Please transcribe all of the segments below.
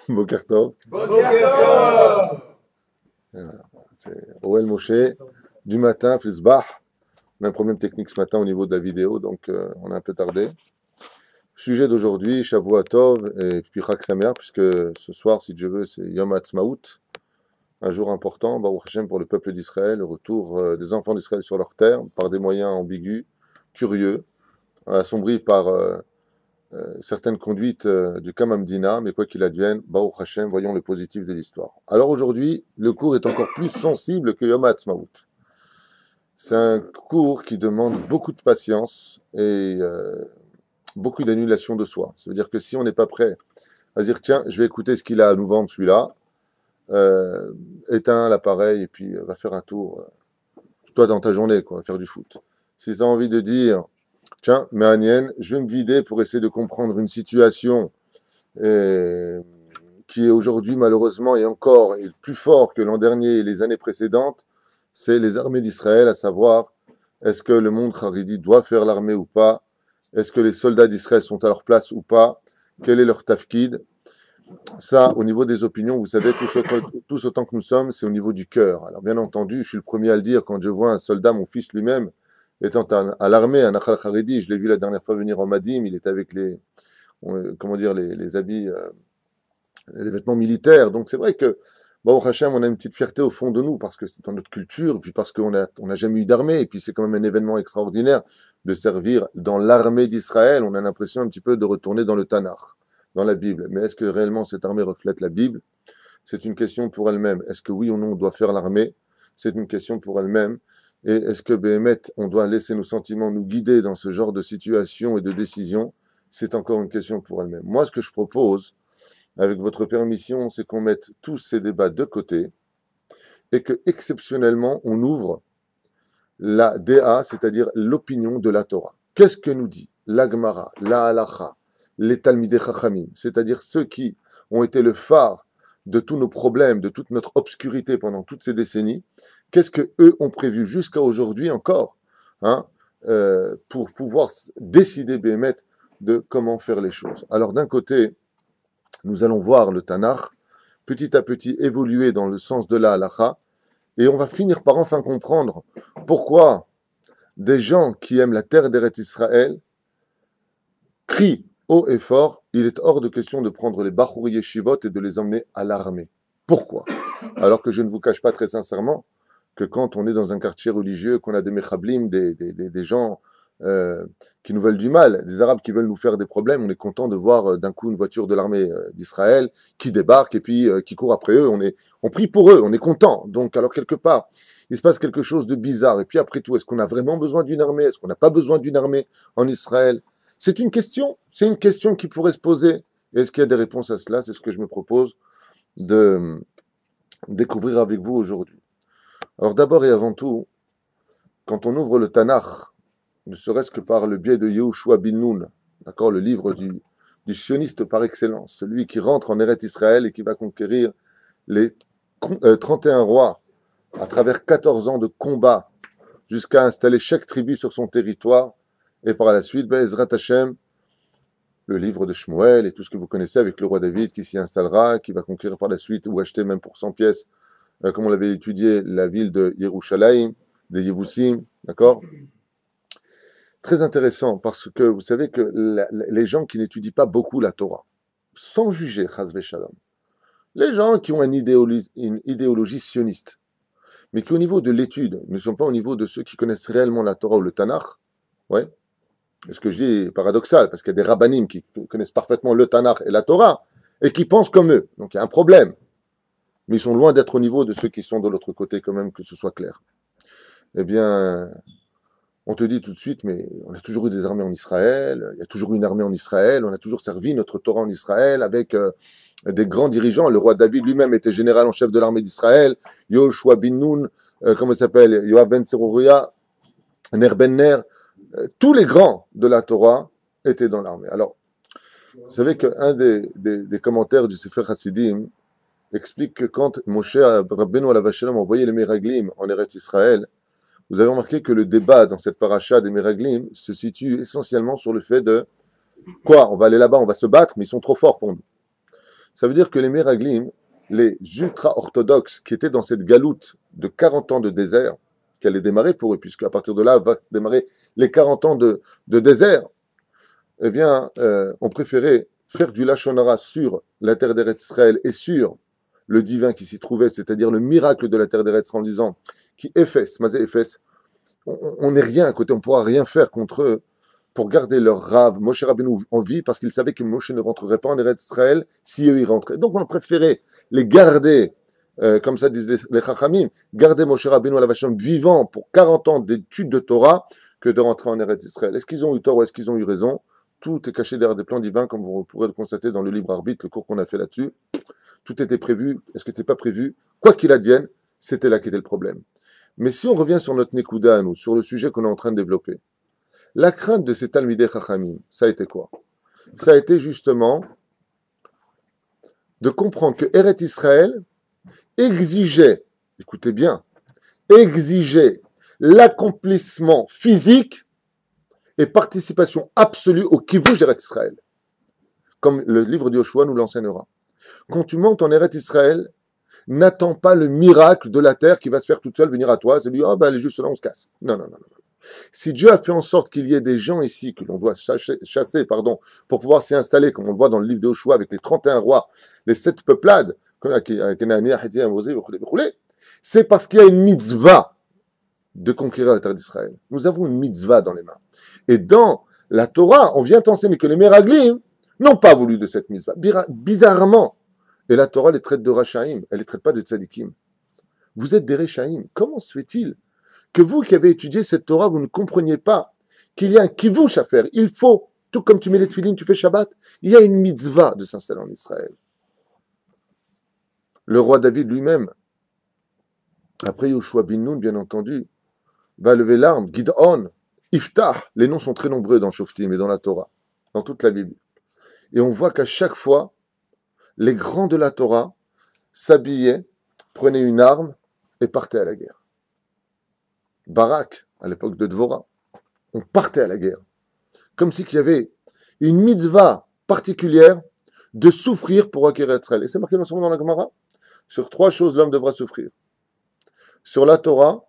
Boker Tov. Boker C'est Roel Moshe. Du matin, Flisbach. On a un problème technique ce matin au niveau de la vidéo, donc on a un peu tardé. Sujet d'aujourd'hui, Shavua Tov et puis Chag Sameach, puisque ce soir, si Dieu veut, c'est Yom Ha'atzmaut, un jour important, Baruch Hashem, pour le peuple d'Israël, le retour des enfants d'Israël sur leur terre, par des moyens ambigus, curieux, assombris par certaines conduites du Kamamdina, mais quoi qu'il advienne, Baruch Hashem, voyons le positif de l'histoire. Alors aujourd'hui, le cours est encore plus sensible que Yom Ha'atzmaut. C'est un cours qui demande beaucoup de patience et beaucoup d'annulation de soi. Ça veut dire que si on n'est pas prêt à dire tiens, je vais écouter ce qu'il a à nous vendre celui-là, éteins l'appareil et puis va faire un tour, toi dans ta journée, quoi, faire du foot. Si tu as envie de dire tiens, mais Anienne, je vais me vider pour essayer de comprendre une situation qui est aujourd'hui malheureusement et encore est plus fort que l'an dernier et les années précédentes, c'est les armées d'Israël, à savoir est-ce que le monde Haredi doit faire l'armée ou pas, est-ce que les soldats d'Israël sont à leur place ou pas, quel est leur tafkid. Ça, au niveau des opinions, vous savez, tous autant que nous sommes, c'est au niveau du cœur. Alors bien entendu, je suis le premier à le dire, quand je vois un soldat, mon fils lui-même, étant à l'armée, un Nachal Haredi, je l'ai vu la dernière fois venir en Madim, il était avec les habits, les vêtements militaires. Donc c'est vrai que, Baruch Hashem, on a une petite fierté au fond de nous, parce que c'est dans notre culture, et puis parce qu'on n'a jamais eu d'armée, et puis c'est quand même un événement extraordinaire de servir dans l'armée d'Israël. On a l'impression un petit peu de retourner dans le Tanakh, dans la Bible. Mais est-ce que réellement cette armée reflète la Bible? C'est une question pour elle-même. Est-ce que oui ou non on doit faire l'armée? C'est une question pour elle-même. Et est-ce que, Béhémet, on doit laisser nos sentiments nous guider dans ce genre de situation et de décision? C'est encore une question pour elle-même. Moi, ce que je propose, avec votre permission, c'est qu'on mette tous ces débats de côté et que, exceptionnellement, on ouvre la DA, c'est-à-dire l'opinion de la Torah. Qu'est-ce que nous dit la Gemara, la Halacha, les Talmidei Chachamim, c'est-à-dire ceux qui ont été le phare de tous nos problèmes, de toute notre obscurité pendant toutes ces décennies? Qu'est-ce que eux ont prévu jusqu'à aujourd'hui encore, pour pouvoir décider, Béhémet, de comment faire les choses? Alors d'un côté, nous allons voir le Tanakh petit à petit évoluer dans le sens de la Halacha, et on va finir par enfin comprendre pourquoi des gens qui aiment la terre d'Eretz Israël crient haut et fort, il est hors de question de prendre les Bachur Yeshivot et de les emmener à l'armée. Pourquoi? Alors que je ne vous cache pas très sincèrement que quand on est dans un quartier religieux, qu'on a des mechablim, des gens qui nous veulent du mal, des Arabes qui veulent nous faire des problèmes, on est content de voir d'un coup une voiture de l'armée d'Israël qui débarque et puis qui court après eux. On prie pour eux, on est content. Donc alors quelque part, il se passe quelque chose de bizarre. Et puis après tout, est-ce qu'on a vraiment besoin d'une armée? Est-ce qu'on n'a pas besoin d'une armée en Israël? C'est une question qui pourrait se poser. Et est-ce qu'il y a des réponses à cela? C'est ce que je me propose de découvrir avec vous aujourd'hui. Alors d'abord et avant tout, quand on ouvre le Tanakh, ne serait-ce que par le biais de Yehoshua bin Nun, d'accord, le livre du sioniste par excellence, celui qui rentre en Eretz Israël et qui va conquérir les 31 rois à travers 14 ans de combat jusqu'à installer chaque tribu sur son territoire, et par la suite, Ezrat Hashem, le livre de Shmuel et tout ce que vous connaissez avec le roi David qui s'y installera, qui va conquérir par la suite ou acheter même pour 100 pièces, comme on l'avait étudié, la ville de Yerushalayim, des Yevoussim, d'accord? Très intéressant, parce que vous savez que les gens qui n'étudient pas beaucoup la Torah, sans juger, chas v'shalom, les gens qui ont une idéologie sioniste, mais qui au niveau de l'étude ne sont pas au niveau de ceux qui connaissent réellement la Torah ou le Tanakh, ouais, ce que je dis est paradoxal, parce qu'il y a des rabbanim qui connaissent parfaitement le Tanakh et la Torah, et qui pensent comme eux, donc il y a un problème, mais ils sont loin d'être au niveau de ceux qui sont de l'autre côté, quand même, que ce soit clair. Eh bien, on te dit tout de suite, mais on a toujours eu des armées en Israël, il y a toujours eu une armée en Israël, on a toujours servi notre Torah en Israël avec des grands dirigeants. Le roi David lui-même était général en chef de l'armée d'Israël, Yehoshua bin Nun, comment il s'appelle, Yoav ben Tzeruya, Ner ben Ner, tous les grands de la Torah étaient dans l'armée. Alors, vous savez qu'un des commentaires du Sefer Hasidim explique que quand Moshe Rabbeinu alav hashalom a envoyé les Meraglim en Eretz Israël, vous avez remarqué que le débat dans cette paracha des Meraglim se situe essentiellement sur le fait de quoi? On va aller là-bas, on va se battre, mais ils sont trop forts pour nous. Ça veut dire que les Meraglim, les ultra-orthodoxes qui étaient dans cette galoute de 40 ans de désert, qui allait démarrer pour eux, puisque à partir de là va démarrer les 40 ans de désert, eh bien, ont préféré faire du Lachon Hara sur la terre d'Eretz Israël et sur le divin qui s'y trouvait, c'est-à-dire le miracle de la terre d'Eretz Israël, en disant qui efface, Mazé efface, on n'est rien à côté, on ne pourra rien faire contre eux pour garder leur rave, Moshe Rabbeinu en vie, parce qu'ils savaient que Moshe ne rentrerait pas en Eretz Israël si eux y rentraient. Donc on a préféré les garder, comme ça disent les Chachamim, garder Moshe Rabbeinu à la Vachem vivant pour 40 ans d'études de Torah que de rentrer en Eretz Israël. Est-ce qu'ils ont eu tort ou est-ce qu'ils ont eu raison? Tout est caché derrière des plans divins, comme vous pourrez le constater dans le libre arbitre, le cours qu'on a fait là-dessus. Tout était prévu. Est-ce que c'était pas prévu? Quoi qu'il advienne, c'était là qu'était le problème. Mais si on revient sur notre Nekuda à nous, sur le sujet qu'on est en train de développer, la crainte de ces Talmidei Chachamim, ça a été quoi? Ça a été justement de comprendre que Eretz Israël exigeait, écoutez bien, exigeait l'accomplissement physique et participation absolue au Kivush Eretz Israël. Comme le livre de Yoshua nous l'enseignera. Quand tu montes en Eretz Israël, n'attends pas le miracle de la terre qui va se faire toute seule venir à toi. C'est lui, oh ben elle est juste là, on se casse. Non, non, non, non. Si Dieu a fait en sorte qu'il y ait des gens ici que l'on doit chasser, pour pouvoir s'y installer, comme on le voit dans le livre de Yoshua avec les 31 rois, les 7 peuplades, c'est parce qu'il y a une mitzvah de conquérir la terre d'Israël. Nous avons une mitzvah dans les mains. Et dans la Torah, on vient t'enseigner que les Meraglim n'ont pas voulu de cette mitzvah. Bizarrement. Et la Torah les traite de Rachaim, elle les traite pas de Tzadikim. Vous êtes des Rechaim. Comment se fait-il que vous qui avez étudié cette Torah, vous ne compreniez pas qu'il y a un kivush à faire? Il faut, tout comme tu mets les tefilines, tu fais Shabbat, il y a une mitzvah de s'installer en Israël. Le roi David lui-même, après Yoshua bin Nun, bien entendu, va lever l'arme, Gid'on, Iftah, les noms sont très nombreux dans Shoftim et dans la Torah, dans toute la Bible. Et on voit qu'à chaque fois, les grands de la Torah s'habillaient, prenaient une arme et partaient à la guerre. Barak, à l'époque de Dvorah, on partait à la guerre. Comme si qu'il y avait une mitzvah particulière de souffrir pour acquérir Israël. Et c'est marqué dans la Gemara. Sur 3 choses, l'homme devra souffrir. Sur la Torah,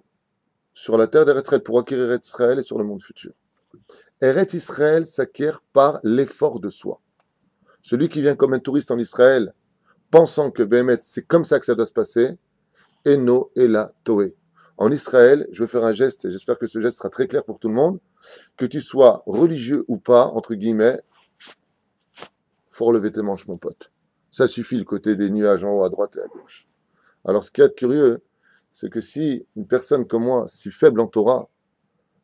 sur la terre d'Eretz Israël pour acquérir Israël et sur le monde futur. Eretz Israël s'acquiert par l'effort de soi. Celui qui vient comme un touriste en Israël, pensant que Béhémet, c'est comme ça que ça doit se passer, Eno Ela Toé. En Israël, je vais faire un geste, et j'espère que ce geste sera très clair pour tout le monde, que tu sois religieux ou pas, entre guillemets, faut relever tes manches, mon pote. Ça suffit, le côté des nuages en haut, à droite et à gauche. Alors, ce qui est curieux, c'est que si une personne comme moi, si faible en Torah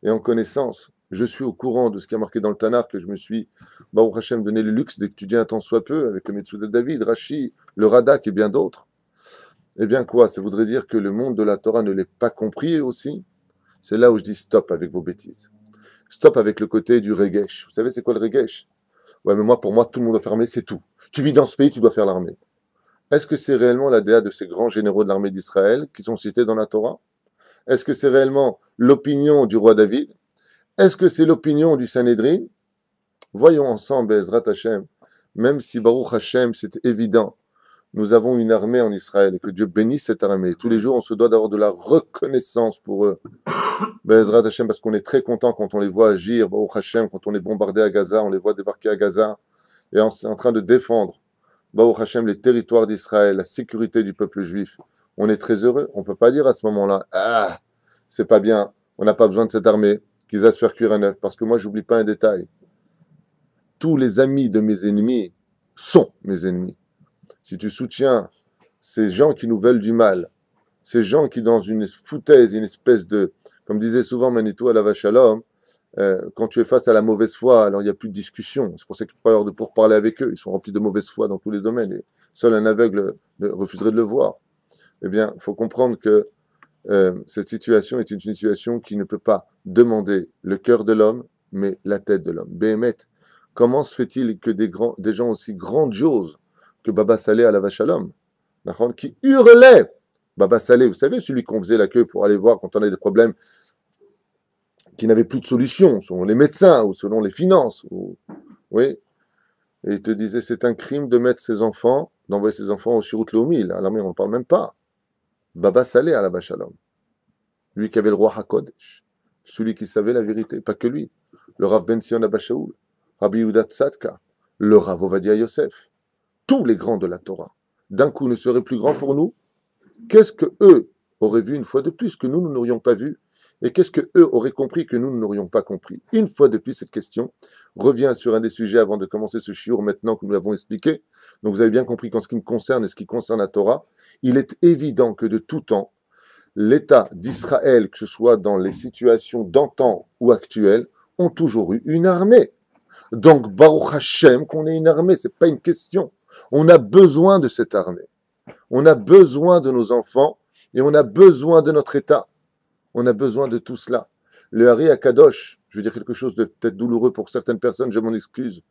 et en connaissance, je suis au courant de ce qui est marqué dans le Tanakh, que je me suis, Baruch Hashem, donné le luxe d'étudier un temps soit peu, avec le Metsuda David, Rashi, le Radak et bien d'autres, eh bien quoi, ça voudrait dire que le monde de la Torah ne l'est pas compris aussi? C'est là où je dis stop avec vos bêtises. Stop avec le côté du regesh. Vous savez c'est quoi le regesh? Ouais, mais pour moi, tout le monde doit faire l'armée, c'est tout. Tu vis dans ce pays, tu dois faire l'armée. Est-ce que c'est réellement la déa de ces grands généraux de l'armée d'Israël qui sont cités dans la Torah? Est-ce que c'est réellement l'opinion du roi David? Est-ce que c'est l'opinion du Sanhédrin? Voyons ensemble, Ezrat Hashem, même si Baruch Hashem, c'est évident, nous avons une armée en Israël et que Dieu bénisse cette armée. Tous les jours, on se doit d'avoir de la reconnaissance pour eux. Ezrat Hashem, parce qu'on est très content quand on les voit agir. Baruch Hashem, quand on est bombardé à Gaza, on les voit débarquer à Gaza et on est en train de défendre, Baruch Hashem, les territoires d'Israël, la sécurité du peuple juif. On est très heureux. On ne peut pas dire à ce moment-là, ah, c'est pas bien, on n'a pas besoin de cette armée, qu'ils aillent se faire cuire un œuf. Parce que moi, j'oublie pas un détail. Tous les amis de mes ennemis sont mes ennemis. Si tu soutiens ces gens qui nous veulent du mal, ces gens qui, dans une foutaise, une espèce de, comme disait souvent Manitou à la Vachalom, quand tu es face à la mauvaise foi, alors il n'y a plus de discussion. C'est pour ça qu'il ne peut pas y avoir de pourparler avec eux. Ils sont remplis de mauvaise foi dans tous les domaines. Et seul un aveugle refuserait de le voir. Eh bien, il faut comprendre que cette situation est une situation qui ne peut pas demander le cœur de l'homme, mais la tête de l'homme. Béhémet, comment se fait-il que des gens aussi grandioses que Baba Saleh à la Vachalom, qui hurlaient, Baba Saleh, vous savez, celui qu'on faisait la queue pour aller voir quand on a des problèmes qui n'avaient plus de solution, selon les médecins ou selon les finances, oui, Et il te disait, c'est un crime de mettre ses enfants, d'envoyer ses enfants au Shirut Leumi. À l'armée, on ne parle même pas. Baba Saleh à la Shalom. Lui qui avait le roi HaKodesh. Celui qui savait la vérité, pas que lui. Le Rav Ben Sion Abba Shaul, Rabbi Yehuda Tzadka, le Rav Ovadia Yosef. Tous les grands de la Torah. D'un coup, ne seraient plus grands pour nous. Qu'est-ce que eux auraient vu une fois de plus que nous n'aurions pas vu? Et qu'est-ce que eux auraient compris que nous n'aurions pas compris? Une fois de plus, cette question revient sur un des sujets avant de commencer ce shiur, maintenant que nous l'avons expliqué. Donc vous avez bien compris qu'en ce qui me concerne et ce qui concerne la Torah, il est évident que de tout temps, l'État d'Israël, que ce soit dans les situations d'antan ou actuelles, ont toujours eu une armée. Donc Baruch Hashem, qu'on ait une armée, c'est pas une question. On a besoin de cette armée. On a besoin de nos enfants et on a besoin de notre État. On a besoin de tout cela. Le Hari Akadosh, je vais dire quelque chose de peut-être douloureux pour certaines personnes, je m'en excuse.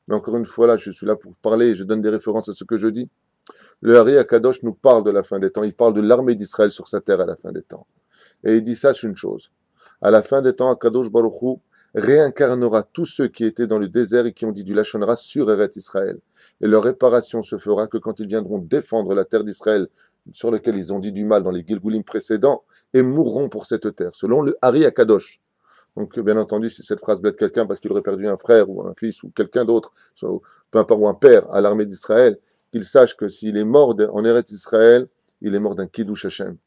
Mais encore une fois, là, je suis là pour parler et je donne des références à ce que je dis. Le Hari Akadosh nous parle de la fin des temps. Il parle de l'armée d'Israël sur sa terre à la fin des temps. Et il dit, sache une chose. À la fin des temps, Akadosh Baruch Hu réincarnera tous ceux qui étaient dans le désert et qui ont dit du Lachon Hara sur Eretz Israël. Et leur réparation se fera que quand ils viendront défendre la terre d'Israël sur laquelle ils ont dit du mal dans les Gilgulim précédents et mourront pour cette terre, selon le Hari Akadosh. Donc, bien entendu, si cette phrase blesse quelqu'un parce qu'il aurait perdu un frère ou un fils ou quelqu'un d'autre, peu importe, ou un père à l'armée d'Israël, qu'il sache que s'il est mort en Eretz Israël, il est mort d'un Kiddush Hashem.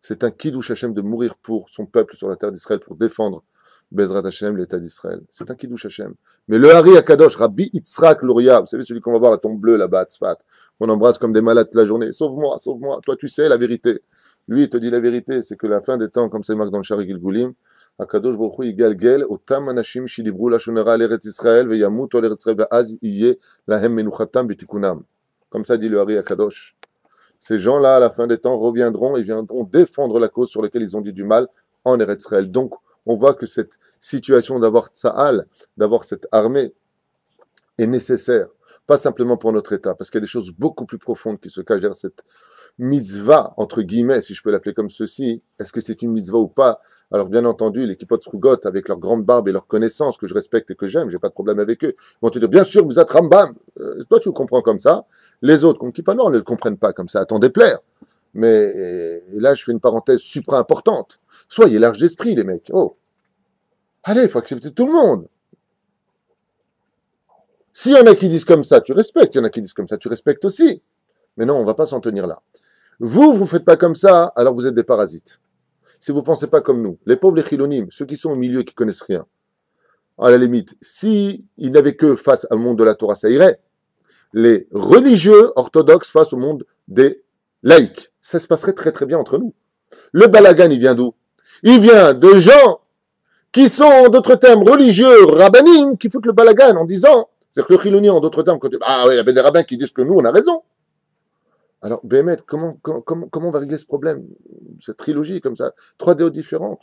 C'est un Kiddush Hashem de mourir pour son peuple sur la terre d'Israël pour défendre Bezrat Hashem, l'État d'Israël. C'est un Kiddush Hashem. Mais le Hari Akadosh, Rabbi Yitzhak Luria, vous savez, celui qu'on va voir la tombe bleue là-bas, Tzfat, qu'on embrasse comme des malades toute la journée. Sauve-moi, sauve-moi. Toi, tu sais la vérité. Lui, il te dit la vérité, c'est que la fin des temps, comme c'est marqué dans le Shari Gilgulim, Akadosh Baruch Hu Yigalgel, Otam Anashim Shidibru Lashon Hara al Eretz Israël, Veyamut al Eretz Israël, Ve'az Iye Lahem Menuchatam B'Tikunam. Comme ça dit le Hari Akadosh. Ces gens-là, à la fin des temps, reviendront et viendront défendre la cause sur laquelle ils ont dit du mal en Eretz Israël. Donc, on voit que cette situation d'avoir Tsahal, d'avoir cette armée, est nécessaire. Pas simplement pour notre État, parce qu'il y a des choses beaucoup plus profondes qui se cachent derrière cette mitzvah, entre guillemets, si je peux l'appeler comme ceci. Est-ce que c'est une mitzvah ou pas? Alors, bien entendu, les Kippot Srugot, avec leur grande barbe et leur connaissance, que je respecte et que j'aime, j'ai pas de problème avec eux, vont te dire, bien sûr, vous êtes Rambam. Toi, tu le comprends comme ça. Les autres, qu'on Kippa, non, ne le comprennent pas comme ça, à t'en déplaire. Mais et là, je fais une parenthèse supra importante. Soyez large d'esprit, les mecs. Oh, allez, il faut accepter tout le monde. S'il y en a qui disent comme ça, tu respectes. Il y en a qui disent comme ça, tu respectes aussi. Mais non, on ne va pas s'en tenir là. Vous ne faites pas comme ça, alors vous êtes des parasites. Si vous ne pensez pas comme nous, les pauvres, les chilonim, ceux qui sont au milieu et qui ne connaissent rien, à la limite, s'ils n'avaient que face au monde de la Torah, ça irait. Les religieux orthodoxes face au monde des laïcs, ça se passerait très très bien entre nous. Le balagan, il vient d'où? Il vient de gens qui sont, en d'autres termes, religieux, rabbinim, qui foutent le balagan en disant, c'est-à-dire que le chiloni, en d'autres termes, quand ah oui, il y avait des rabbins qui disent que nous, on a raison. Alors, Béhémet, comment on va régler ce problème? Cette trilogie, comme ça, 3 déos différentes,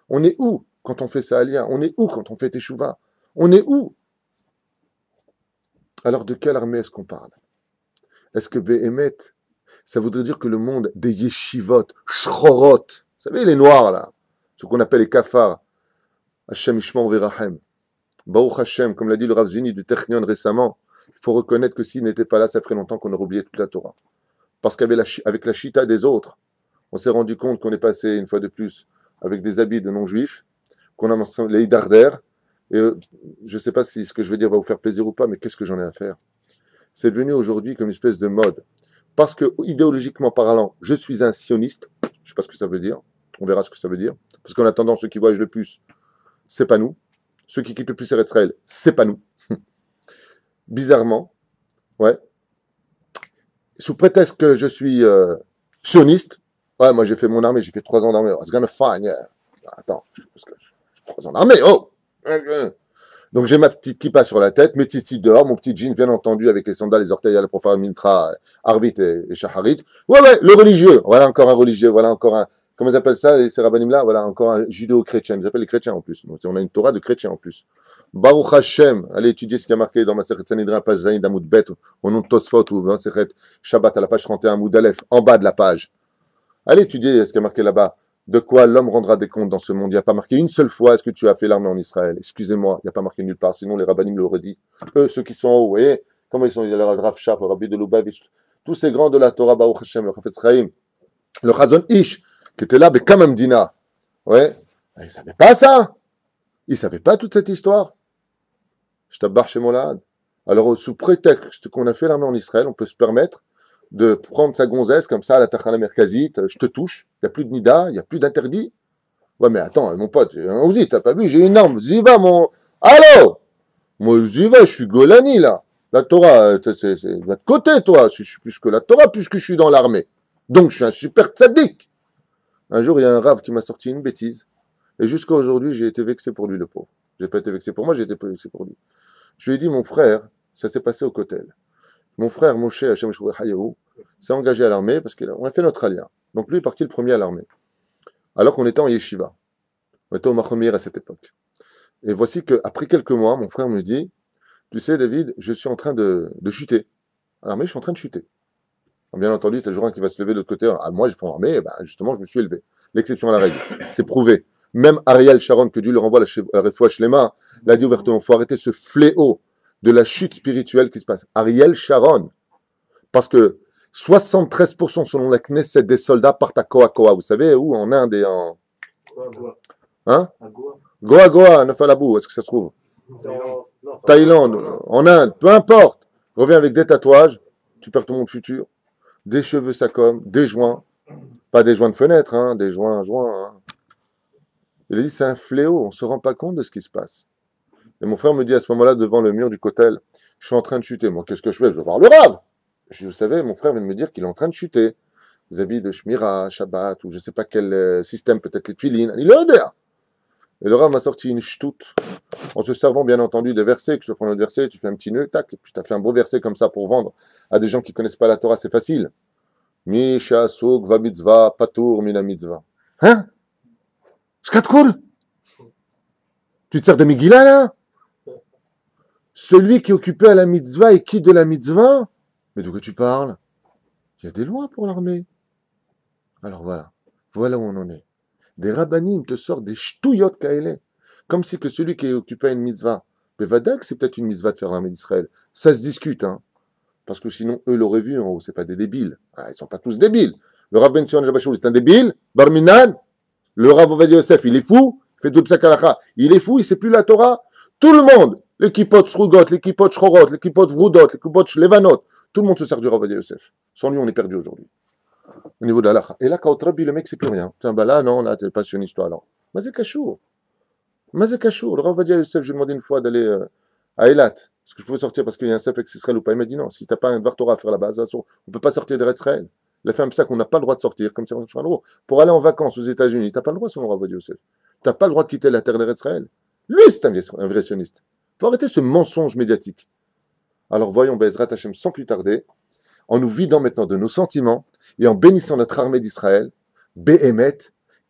on est où quand on fait ça Alia? On est où quand on fait Teshuvah? On est où? Alors, de quelle armée est-ce qu'on parle? Est-ce que Béhémet, ça voudrait dire que le monde des yeshivot, shrorot, vous savez, les noirs, là, ce qu'on appelle les kafares, Hashem Ishmael Verahem, Baruch Hashem, comme l'a dit le Rav Zini de Technion récemment, il faut reconnaître que s'il n'était pas là, ça ferait longtemps qu'on aurait oublié toute la Torah. Parce qu'avec la chita des autres, on s'est rendu compte qu'on est passé, une fois de plus, avec des habits de non-juifs, qu'on a les idardères, et je ne sais pas si ce que je vais dire va vous faire plaisir ou pas, mais qu'est-ce que j'en ai à faire? C'est devenu aujourd'hui comme une espèce de mode. Parce que, idéologiquement parlant, je suis un sioniste, je ne sais pas ce que ça veut dire, on verra ce que ça veut dire, parce qu'en attendant, ceux qui voyagent le plus, c'est pas nous. Ceux qui quittent le plus Eretz Israël, c'est pas nous. Bizarrement, ouais. Sous prétexte que je suis sioniste, ouais, moi j'ai fait mon armée, j'ai fait 3 ans d'armée. It's gonna fine, yeah. Attends, parce que j'ai 3 ans d'armée, oh. Donc j'ai ma petite kippa sur la tête, mes tzitzit dehors, mon petit jean, bien entendu, avec les sandales, les orteils, pour faire le mintra, arvit et shaharit. Ouais, le religieux. Voilà encore un religieux, voilà encore un, comment ils appellent ça, ces rabbinim là, voilà encore un judéo-chrétien. Ils appellent les chrétiens en plus. Donc on a une Torah de chrétiens en plus. Baruch Hashem, allez étudier ce qui a marqué dans ma Masechet Sanhedrin, page Zayin d'Amoud Bet, au nom de Tosfot, ou Masechet Shabbat, à la page 31, Amoud Aleph, en bas de la page. Allez étudier ce qui a marqué là-bas. de quoi l'homme rendra des comptes dans ce monde. Il n'y a pas marqué une seule fois est-ce que tu as fait l'armée en Israël. Excusez-moi, il n'y a pas marqué nulle part, sinon les rabbinim l'auraient dit. Eux, ceux qui sont en haut, vous voyez, comment ils sont, il y a le Rav Sharp, le Rabbi de Lubavitch, tous ces grands de la Torah, Baruch Hashem, le Chafetz Chaim, le Chazon Ish, qui était là, mais Kamam Dina. Ouais, ils ne savaient pas ça. Ils ne savaient pas toute cette histoire. Je t'abbarre chez Molad. Alors, sous prétexte qu'on a fait l'armée en Israël, on peut se permettre de prendre sa gonzesse comme ça à la Tachana Merkazite, je te touche, il n'y a plus de nida, il n'y a plus d'interdit. Ouais, mais attends, mon pote, vas-y, t'as pas vu, j'ai une arme, j'y va, mon. Allô. Moi, j'y vais, je suis Golani, là. La Torah, c'est de votre côté, toi. Je suis plus que la Torah, puisque je suis dans l'armée. Donc, je suis un super tzaddik. Un jour, il y a un rave qui m'a sorti une bêtise. Et jusqu'à aujourd'hui, j'ai été vexé pour lui, le pauvre. J'ai pas été vexé pour moi, j'ai été vexé pour lui. Je lui ai dit, mon frère, ça s'est passé au Kotel. Mon frère, Moshe Hashem Hayahu, s'est engagé à l'armée parce qu'on a fait notre alliance. Donc, lui est parti le premier à l'armée. Alors qu'on était en yeshiva. On était au Machomir à cette époque. Et voici qu'après quelques mois, mon frère me dit, tu sais, David, je suis en train de chuter. À l'armée, je suis en train de chuter. Bien entendu, tu as toujours un qui va se lever de l'autre côté. Ah, moi, je fais l'armée, ben, justement, je me suis élevé. L'exception à la règle. C'est prouvé. Même Ariel Sharon, que Dieu lui renvoie la Refoua Shlema, l'a dit ouvertement, il faut arrêter ce fléau de la chute spirituelle qui se passe. Ariel Sharon. Parce que 73% selon la Knesset des soldats partent à Koa Koa. Vous savez où? En Inde et en... Hein? Goa Goa, Nafalabou, est-ce que ça se trouve? Thaïlande, en Inde, peu importe. Reviens avec des tatouages, tu perds ton monde futur. Des cheveux sacom, des joints. Pas des joints de fenêtre, hein, des joints. Hein. Il a dit, c'est un fléau, on ne se rend pas compte de ce qui se passe. Et mon frère me dit à ce moment-là, devant le mur du Kotel, je suis en train de chuter. Moi, qu'est-ce que je fais? Je vais voir le Rav. Je dis, vous savez, mon frère vient de me dire qu'il est en train de chuter. Vis-à-vis de Shmira, Shabbat, ou je ne sais pas quel système, peut-être les Tfilin. Il est là. Et le Rav m'a sorti une ch'toute, en se servant bien entendu des versets, que je te prends un verset, tu fais un petit nœud, tac, et puis tu as fait un beau verset comme ça pour vendre à des gens qui ne connaissent pas la Torah, c'est facile. Misha souk va mitzvah, patour mina mitzvah. Hein? C'est cool. Tu te sers de Megillah là? Celui qui est occupé à la mitzvah et qui de la mitzvah? Mais d'où que tu parles? Il y a des lois pour l'armée. Alors voilà où on en est. Des rabbanim te sortent des ch'touillots kaélé, comme si que celui qui est occupé à une mitzvah, Bevadak, c'est peut-être une mitzvah de faire l'armée d'Israël. Ça se discute, hein. Parce que sinon, eux l'auraient vu en haut, c'est pas des débiles. Ah, ils sont pas tous débiles. Le Rav Ben Sion Jabashou est un débile, Barminan, le Rav Ovadia Yosef, il est fou, il fait tout le psakalacha, il est fou, il sait plus la Torah. Tout le monde, les kippot Srugot, les kippot Shchorot, les kippot Vrudot, les kippot Levanot, tout le monde se sert du Rav Ovadia Yosef. Sans lui, on est perdu aujourd'hui. Au niveau de l'alacha. Et là, quand Rabbi, le mec, c'est plus rien. Tiens, bah là, non, là, t'es passionniste, toi, alors. Mais c'est cachour. Le Rav Ovadia Yosef, j'ai demandé une fois d'aller à Eilat. Est-ce que je pouvais sortir parce qu'il y a un Sefek Israël ou pas? Il m'a dit non, si tu n'as pas un Dvar Torah à faire là-bas, on ne peut pas sortir d'Eretz Israël. Il a fait un psaque, on n'a pas le droit de sortir, comme ça, pour aller en vacances aux États-Unis. Tu n'as pas le droit, selon Rav Ovadia Yosef. Tu n'as pas le droit de quitter la terre d'Eretz Israël. Lui, c'est un vrai sioniste. Il faut arrêter ce mensonge médiatique. Alors voyons Bezrat Hashem sans plus tarder, en nous vidant maintenant de nos sentiments et en bénissant notre armée d'Israël, Behemet,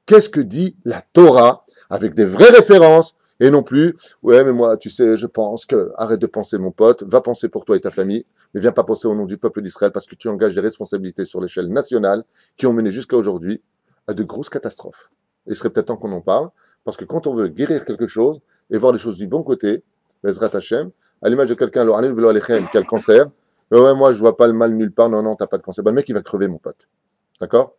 qu'est-ce que dit la Torah, avec des vraies références, et non plus, ouais, mais moi, tu sais, je pense que, arrête de penser, mon pote, va penser pour toi et ta famille, mais viens pas penser au nom du peuple d'Israël, parce que tu engages des responsabilités sur l'échelle nationale qui ont mené jusqu'à aujourd'hui à de grosses catastrophes. Et il serait peut-être temps qu'on en parle, parce que quand on veut guérir quelque chose et voir les choses du bon côté, Bezrat Hashem, à l'image de quelqu'un, qui a le cancer, ouais, moi, je vois pas le mal nulle part, non, t'as pas de cancer. Ben, le mec, il va crever, mon pote. D'accord?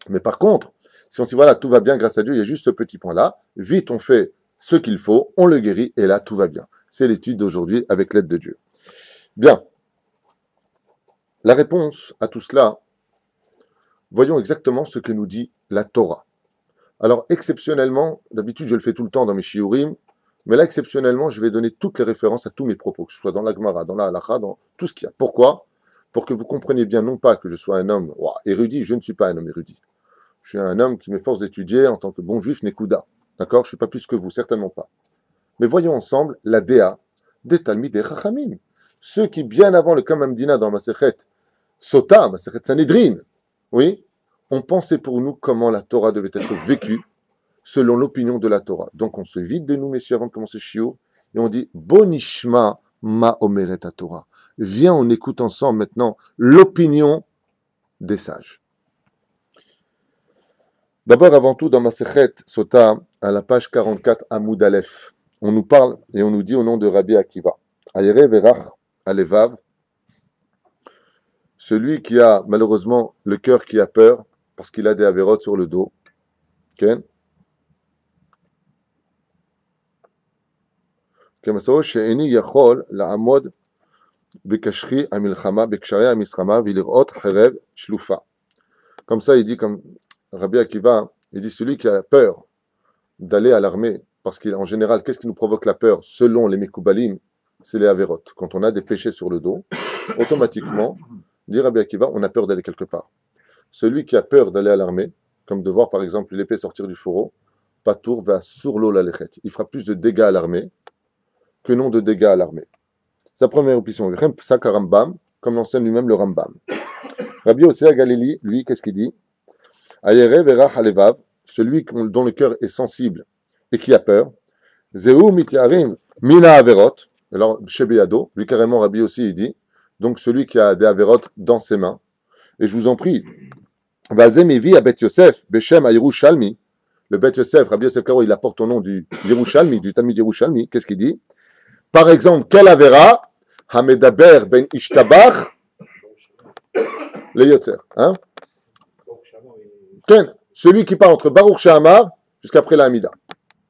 Mais par contre, si on se dit, voilà, tout va bien grâce à Dieu, il y a juste ce petit point-là, vite, on fait ce qu'il faut, on le guérit, et là, tout va bien. C'est l'étude d'aujourd'hui avec l'aide de Dieu. Bien. La réponse à tout cela, voyons exactement ce que nous dit la Torah. Alors, exceptionnellement, d'habitude, je le fais tout le temps dans mes shiurim, mais là, exceptionnellement, je vais donner toutes les références à tous mes propos, que ce soit dans la Gemara, dans la Halacha, dans tout ce qu'il y a. Pourquoi? Pour que vous compreniez bien, non pas que je sois un homme érudit, je ne suis pas un homme érudit. Je suis un homme qui m'efforce d'étudier en tant que bon juif Nekuda. D'accord? Je ne suis pas plus que vous, certainement pas. Mais voyons ensemble la Déa des Talmidei Chachamim. Ceux qui, bien avant le Kamam Dina dans Masechet Sota, Masechet Sanhedrin, oui, ont pensé pour nous comment la Torah devait être vécue selon l'opinion de la Torah. Donc on se vide de nous, messieurs, avant de commencer Shiur, et on dit Bonishma ma omeret à Torah. Viens, on écoute ensemble maintenant l'opinion des sages. D'abord, avant tout, dans Masechet Sota, à la page 44, Amoud Aleph, on nous parle et on nous dit au nom de Rabbi Akiva, Ayere Verach Alevav, celui qui a malheureusement le cœur qui a peur parce qu'il a des avérotes sur le dos. כן? כמסעו שאיני יכול לעמוד בקשרי המלחמה, בקשרי המלחמה ולראות חרב שלופה. Comme ça, il dit, comme Rabbi Akiva, il dit celui qui a la peur d'aller à l'armée, parce qu'en général, qu'est-ce qui nous provoque la peur selon les Mekoubalim? C'est les avérotes. Quand on a des péchés sur le dos, automatiquement, dit Rabbi Akiva, on a peur d'aller quelque part. Celui qui a peur d'aller à l'armée, comme de voir par exemple l'épée sortir du fourreau, Patour va sur l'eau la lechet. Il fera plus de dégâts à l'armée que non de dégâts à l'armée. Sa première option, ça Rambam, comme l'enseigne lui-même le Rambam. Rabbi Osea Galili, lui, qu'est-ce qu'il dit? Ayere verach alevav, celui dont le cœur est sensible et qui a peur. Zeu mityarim mina averot. Alors, Shebeyado, lui carrément Rabbi aussi, il dit, donc celui qui a des averot dans ses mains. Et je vous en prie, Valze mevi à Bet Yosef, Beshem à Yerushalmi. Le Bet Yosef, Rabbi Yosef Karo, il apporte au nom du Yerushalmi, du Talmud Yerushalmi. Qu'est-ce qu'il dit? Par exemple, quel avera Hamedaber ben Ishtabach le Yotzer. Hein? Ken, celui qui parle entre Baruch Shahamar jusqu'après la Hamida.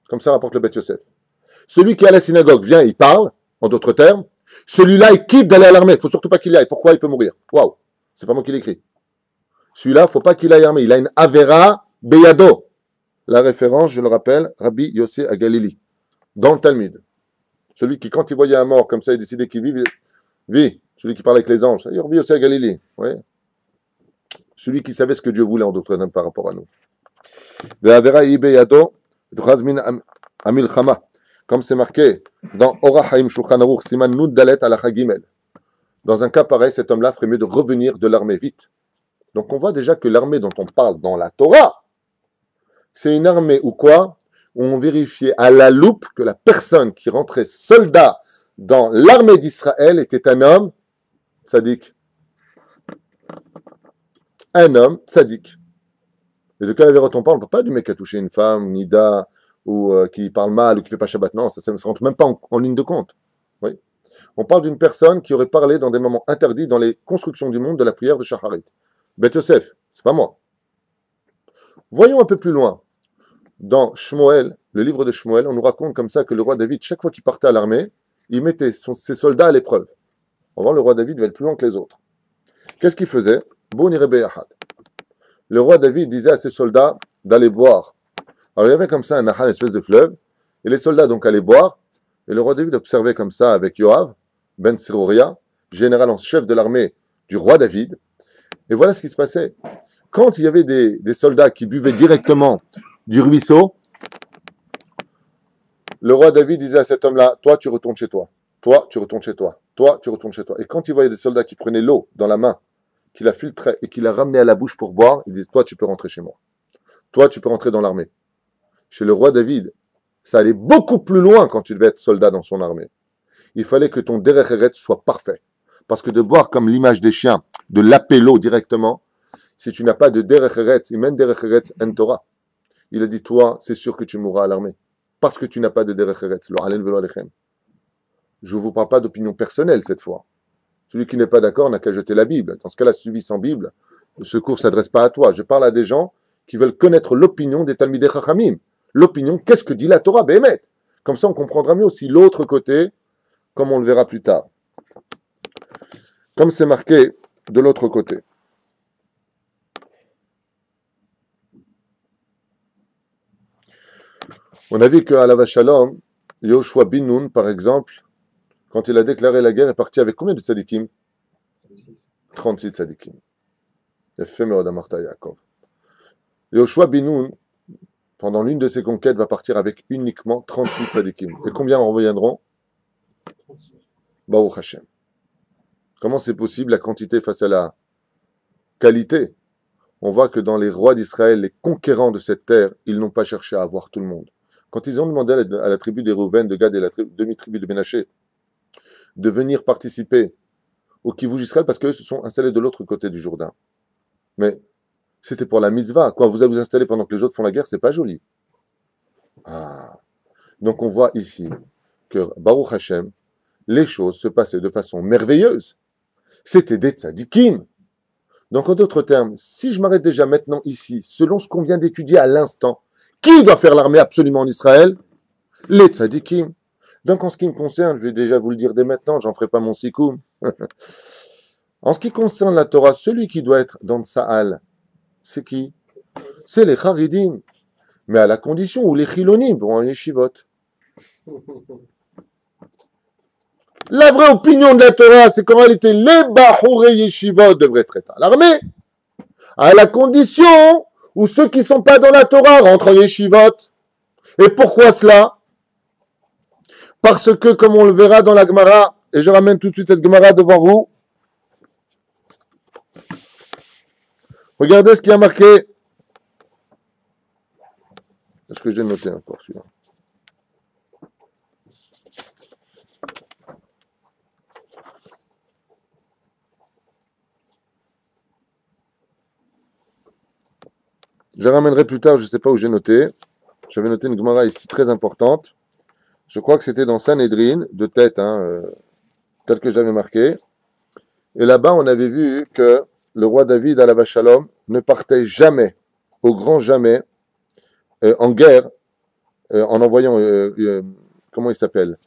Comme ça rapporte le Bet Yosef. Celui qui est à la synagogue vient, il parle, en d'autres termes. Celui-là, il quitte d'aller à l'armée. Il ne faut surtout pas qu'il y aille. Pourquoi? Il peut mourir. Waouh! C'est pas moi qui l'écris. Celui-là, il ne faut pas qu'il aille à l'armée. Il a une Avera Beyado. La référence, je le rappelle, Rabbi Yossé à Galili, dans le Talmud. Celui qui, quand il voyait un mort comme ça, il décidait qu'il vit. Celui qui parlait avec les anges. C'est Rabbi Yossé à Galili. Oui. Celui qui savait ce que Dieu voulait en d'autres termes par rapport à nous. Comme c'est marqué dans Orach Haim Shulchan Aruch, Siman Nun Dalet Alacha Gimel. Dans un cas pareil, cet homme-là ferait mieux de revenir de l'armée vite. Donc on voit déjà que l'armée dont on parle dans la Torah, c'est une armée ou quoi? Où on vérifiait à la loupe que la personne qui rentrait soldat dans l'armée d'Israël était un homme tzaddik. Un homme tzaddik. Et de quel avérote on parle? On ne parle pas du mec qui a touché une femme, nida, ou qui parle mal, ou qui ne fait pas Shabbat. Non, ça ne rentre même pas en ligne de compte. Oui. On parle d'une personne qui aurait parlé dans des moments interdits dans les constructions du monde de la prière de Shacharit. Bet Yosef, c'est pas moi. Voyons un peu plus loin. Dans Shmuel, le livre de Shmuel, on nous raconte comme ça que le roi David, chaque fois qu'il partait à l'armée, il mettait ses soldats à l'épreuve. On va voir, le roi David va être plus loin que les autres. Qu'est-ce qu'il faisait? Bon Beyahad. Le roi David disait à ses soldats d'aller boire. Alors il y avait comme ça un nahal, une espèce de fleuve, et les soldats donc allaient boire, et le roi David observait comme ça avec Yoav, ben Seruria, général en chef de l'armée du roi David, et voilà ce qui se passait. Quand il y avait des soldats qui buvaient directement du ruisseau, le roi David disait à cet homme-là, toi tu retournes chez toi, toi tu retournes chez toi, toi tu retournes chez toi. Et quand il voyait des soldats qui prenaient l'eau dans la main, qui la filtraient et qui la ramenaient à la bouche pour boire, il disait, toi tu peux rentrer chez moi, toi tu peux rentrer dans l'armée. Chez le roi David, ça allait beaucoup plus loin quand tu devais être soldat dans son armée. Il fallait que ton derech eretz soit parfait. Parce que de boire comme l'image des chiens, de laper l'eau directement, si tu n'as pas de derech eretz, il mène derech eretz en Torah. Il a dit, toi, c'est sûr que tu mourras à l'armée. Parce que tu n'as pas de derech eretz. Je ne vous parle pas d'opinion personnelle cette fois. Celui qui n'est pas d'accord n'a qu'à jeter la Bible. Dans ce cas-là, suivi sans Bible, le secours ne s'adresse pas à toi. Je parle à des gens qui veulent connaître l'opinion des Talmidei Chachamim. L'opinion, qu'est-ce que dit la Torah? Béhémet. Comme ça, on comprendra mieux aussi l'autre côté, comme on le verra plus tard. Comme c'est marqué de l'autre côté. On a vu qu'à la Shalom, Yoshua bin Nun, par exemple, quand il a déclaré la guerre, est parti avec combien de tzadikim? 36 tzadikim. Ephémérode Amarta Yaakov. Yoshua bin Nun, pendant l'une de ses conquêtes, va partir avec uniquement 36 tzadikim. Et combien en reviendront? Baruch Hashem. Comment c'est possible la quantité face à la qualité? On voit que dans les rois d'Israël, les conquérants de cette terre, ils n'ont pas cherché à avoir tout le monde. Quand ils ont demandé à la tribu des Réhouven, de Gad et la demi-tribu de Ménaché de venir participer au Kivouj Israël parce qu'eux se sont installés de l'autre côté du Jourdain. Mais C'était pour la mitzvah. Quand vous allez vous installer pendant que les autres font la guerre, c'est pas joli. Ah. Donc on voit ici que Baruch Hashem, les choses se passaient de façon merveilleuse. C'était des tzadikim. Donc en d'autres termes, si je m'arrête déjà maintenant ici, selon ce qu'on vient d'étudier à l'instant, qui doit faire l'armée absolument en Israël? Les tzadikim. Donc en ce qui me concerne, je vais déjà vous le dire dès maintenant, j'en ferai pas mon sikoum. En ce qui concerne la Torah, celui qui doit être dans le Sa'al, c'est qui? C'est les Charidim. Mais à la condition où les Chilonim vont en yeshivot. La vraie opinion de la Torah, c'est qu'en réalité, les Bahouré Yeshivot devraient être à l'armée, à la condition où ceux qui ne sont pas dans la Torah rentrent en Yeshivot. Et pourquoi cela? Parce que, comme on le verra dans la Gemara, et je ramène tout de suite cette Gemara devant vous, regardez ce qui a marqué. Est-ce que j'ai noté encore celui-là? Je ramènerai plus tard, je ne sais pas où j'ai noté. J'avais noté une Gemara ici très importante. Je crois que c'était dans Sanhedrin, de tête, tel que j'avais marqué. Et là-bas, on avait vu que le roi David, alav shalom, ne partait jamais, au grand jamais, en guerre, en envoyant, comment il s'appelle,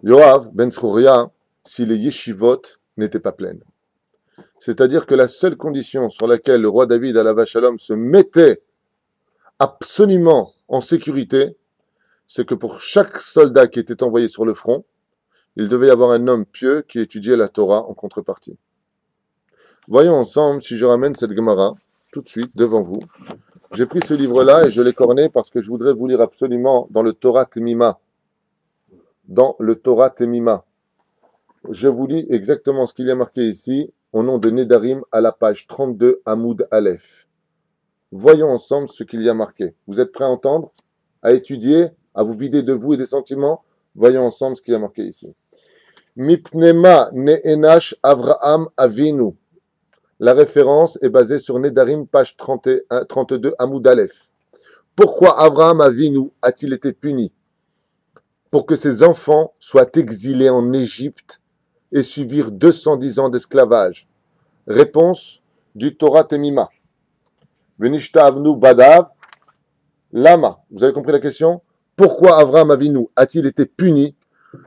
Yoav ben Tzruria, si les yeshivot n'étaient pas pleines. C'est-à-dire que la seule condition sur laquelle le roi David, alav shalom, se mettait absolument en sécurité, c'est que pour chaque soldat qui était envoyé sur le front, il devait y avoir un homme pieux qui étudiait la Torah en contrepartie. Voyons ensemble si je ramène cette Gemara tout de suite devant vous. J'ai pris ce livre-là et je l'ai corné parce que je voudrais vous lire absolument dans le Torah Temima. Dans le Torah Temima. Je vous lis exactement ce qu'il y a marqué ici, au nom de Nedarim, à la page 32, Hamoud Aleph. Voyons ensemble ce qu'il y a marqué. Vous êtes prêts à entendre, à étudier, à vous vider de vous et des sentiments? Voyons ensemble ce qu'il y a marqué ici. Mipnema ne'enash Avraham Avinu. La référence est basée sur Nedarim, page 32, Hamoud Aleph. Pourquoi Avraham Avinu a-t-il été puni? Pour que ses enfants soient exilés en Égypte et subir 210 ans d'esclavage. Réponse du Torah Temima. Venishta Avnu Badav Lama. Vous avez compris la question? Pourquoi Avraham Avinu a-t-il été puni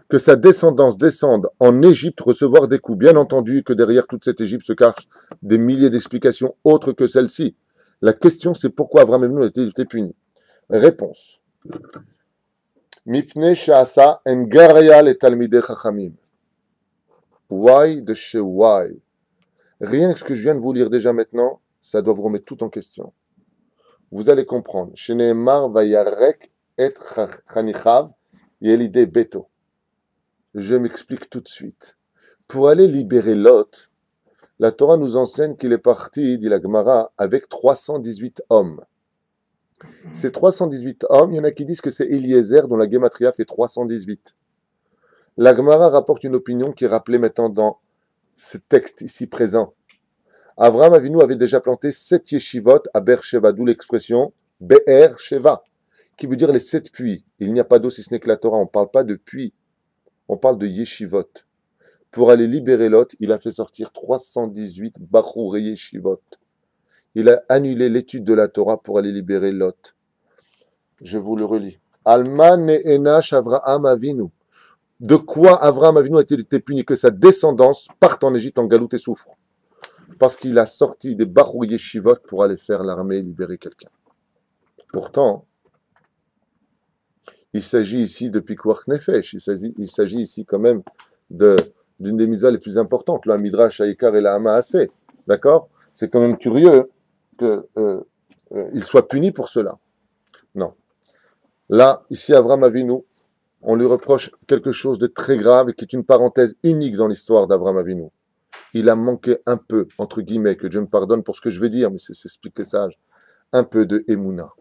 que sa descendance descende en Égypte recevoir des coups? Bien entendu que derrière toute cette Égypte se cachent des milliers d'explications autres que celle-ci. La question, c'est pourquoi Avraham Avinu a-t-il été puni? Réponse. Mipne Sha'asa en Garaya le Talmidei Chachamim. Why de chez why? Rien que ce que je viens de vous lire déjà maintenant, ça doit vous remettre tout en question. Vous allez comprendre. Sheneemar vayarek et chanichav yelide beto. Je m'explique tout de suite. Pour aller libérer Lot, la Torah nous enseigne qu'il est parti, dit la Gemara, avec 318 hommes. Ces 318 hommes, il y en a qui disent que c'est Eliezer, dont la Gematria fait 318. La Gemara rapporte une opinion qui est rappelée maintenant dans ce texte ici présent. Avraham Avinu avait déjà planté 7 yeshivot à Be'er-Sheva, d'où l'expression Be'er-Sheva, qui veut dire les 7 puits. Il n'y a pas d'eau si ce n'est que la Torah, on ne parle pas de puits, on parle de yeshivot. Pour aller libérer Lot, il a fait sortir 318 Bachurei yeshivot. Il a annulé l'étude de la Torah pour aller libérer Lot. Je vous le relis. Alma ne'enash Avraham Avinu. De quoi Avraham Avinu a-t-il été puni? Que sa descendance parte en Égypte en galoute et souffre. Parce qu'il a sorti des Bachur Yeshivot pour aller faire l'armée et libérer quelqu'un. Pourtant, il s'agit ici de Pikuach Nefesh. Il s'agit ici quand même d'une des mitzvahs les plus importantes, le Midrash Haïkar et la Hamaaseh. D'accord? C'est quand même curieux qu'il soit puni pour cela. Non. Là, ici, Avraham Avinu, on lui reproche quelque chose de très grave et qui est une parenthèse unique dans l'histoire d'Avraham Avinu. Il a manqué un peu, entre guillemets, que Dieu me pardonne pour ce que je vais dire, mais c'est expliquer sage, un peu de Emouna.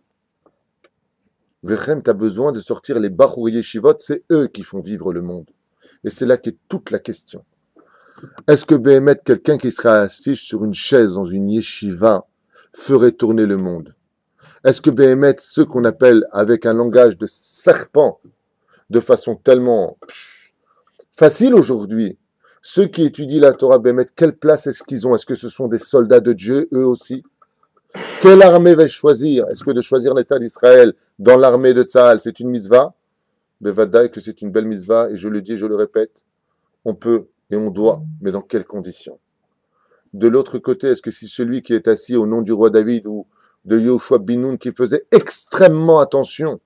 Vechem, tu as besoin de sortir les Bachur Yeshivot, c'est eux qui font vivre le monde. Et c'est là qu'est toute la question. Est-ce que Béhémet, quelqu'un qui sera assis sur une chaise dans une yeshiva, ferait tourner le monde? Est-ce que Béhémet, ceux qu'on appelle avec un langage de serpent, de façon tellement facile aujourd'hui, ceux qui étudient la Torah Béhémet, quelle place est-ce qu'ils ont? Est-ce que ce sont des soldats de Dieu, eux aussi? Quelle armée vais-je choisir? Est-ce que de choisir l'État d'Israël dans l'armée de Tzahal, c'est une mitzvah? Bevadaï que c'est une belle mitzvah, et je le dis et je le répète, on peut et on doit, mais dans quelles conditions? De l'autre côté, est-ce que si celui qui est assis au nom du roi David ou de Yehoshua bin Nun qui faisait extrêmement attention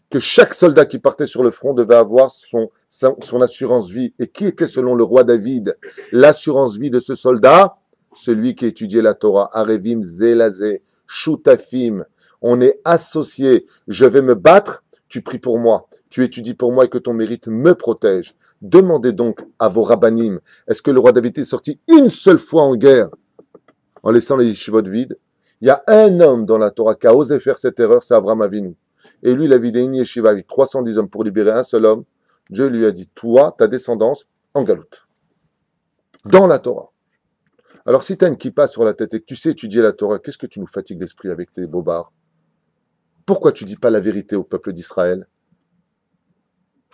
que chaque soldat qui partait sur le front devait avoir son assurance vie. Et qui était, selon le roi David, l'assurance vie de ce soldat? Celui qui étudiait la Torah. Arevim, Zelazé, Shutafim. On est associés. Je vais me battre, tu pries pour moi. Tu étudies pour moi et que ton mérite me protège. Demandez donc à vos rabbanim, est-ce que le roi David est sorti une seule fois en guerre en laissant les yeshivot vides? Il y a un homme dans la Torah qui a osé faire cette erreur, c'est Abraham Avinu. Et lui, il a vidé une yeshiva avec 310 hommes pour libérer un seul homme. Dieu lui a dit, toi, ta descendance, en galoute. Dans la Torah. Alors, si tu as une kippa sur la tête et que tu sais étudier la Torah, qu'est-ce que tu nous fatigues l'esprit avec tes bobards? Pourquoi tu dis pas la vérité au peuple d'Israël?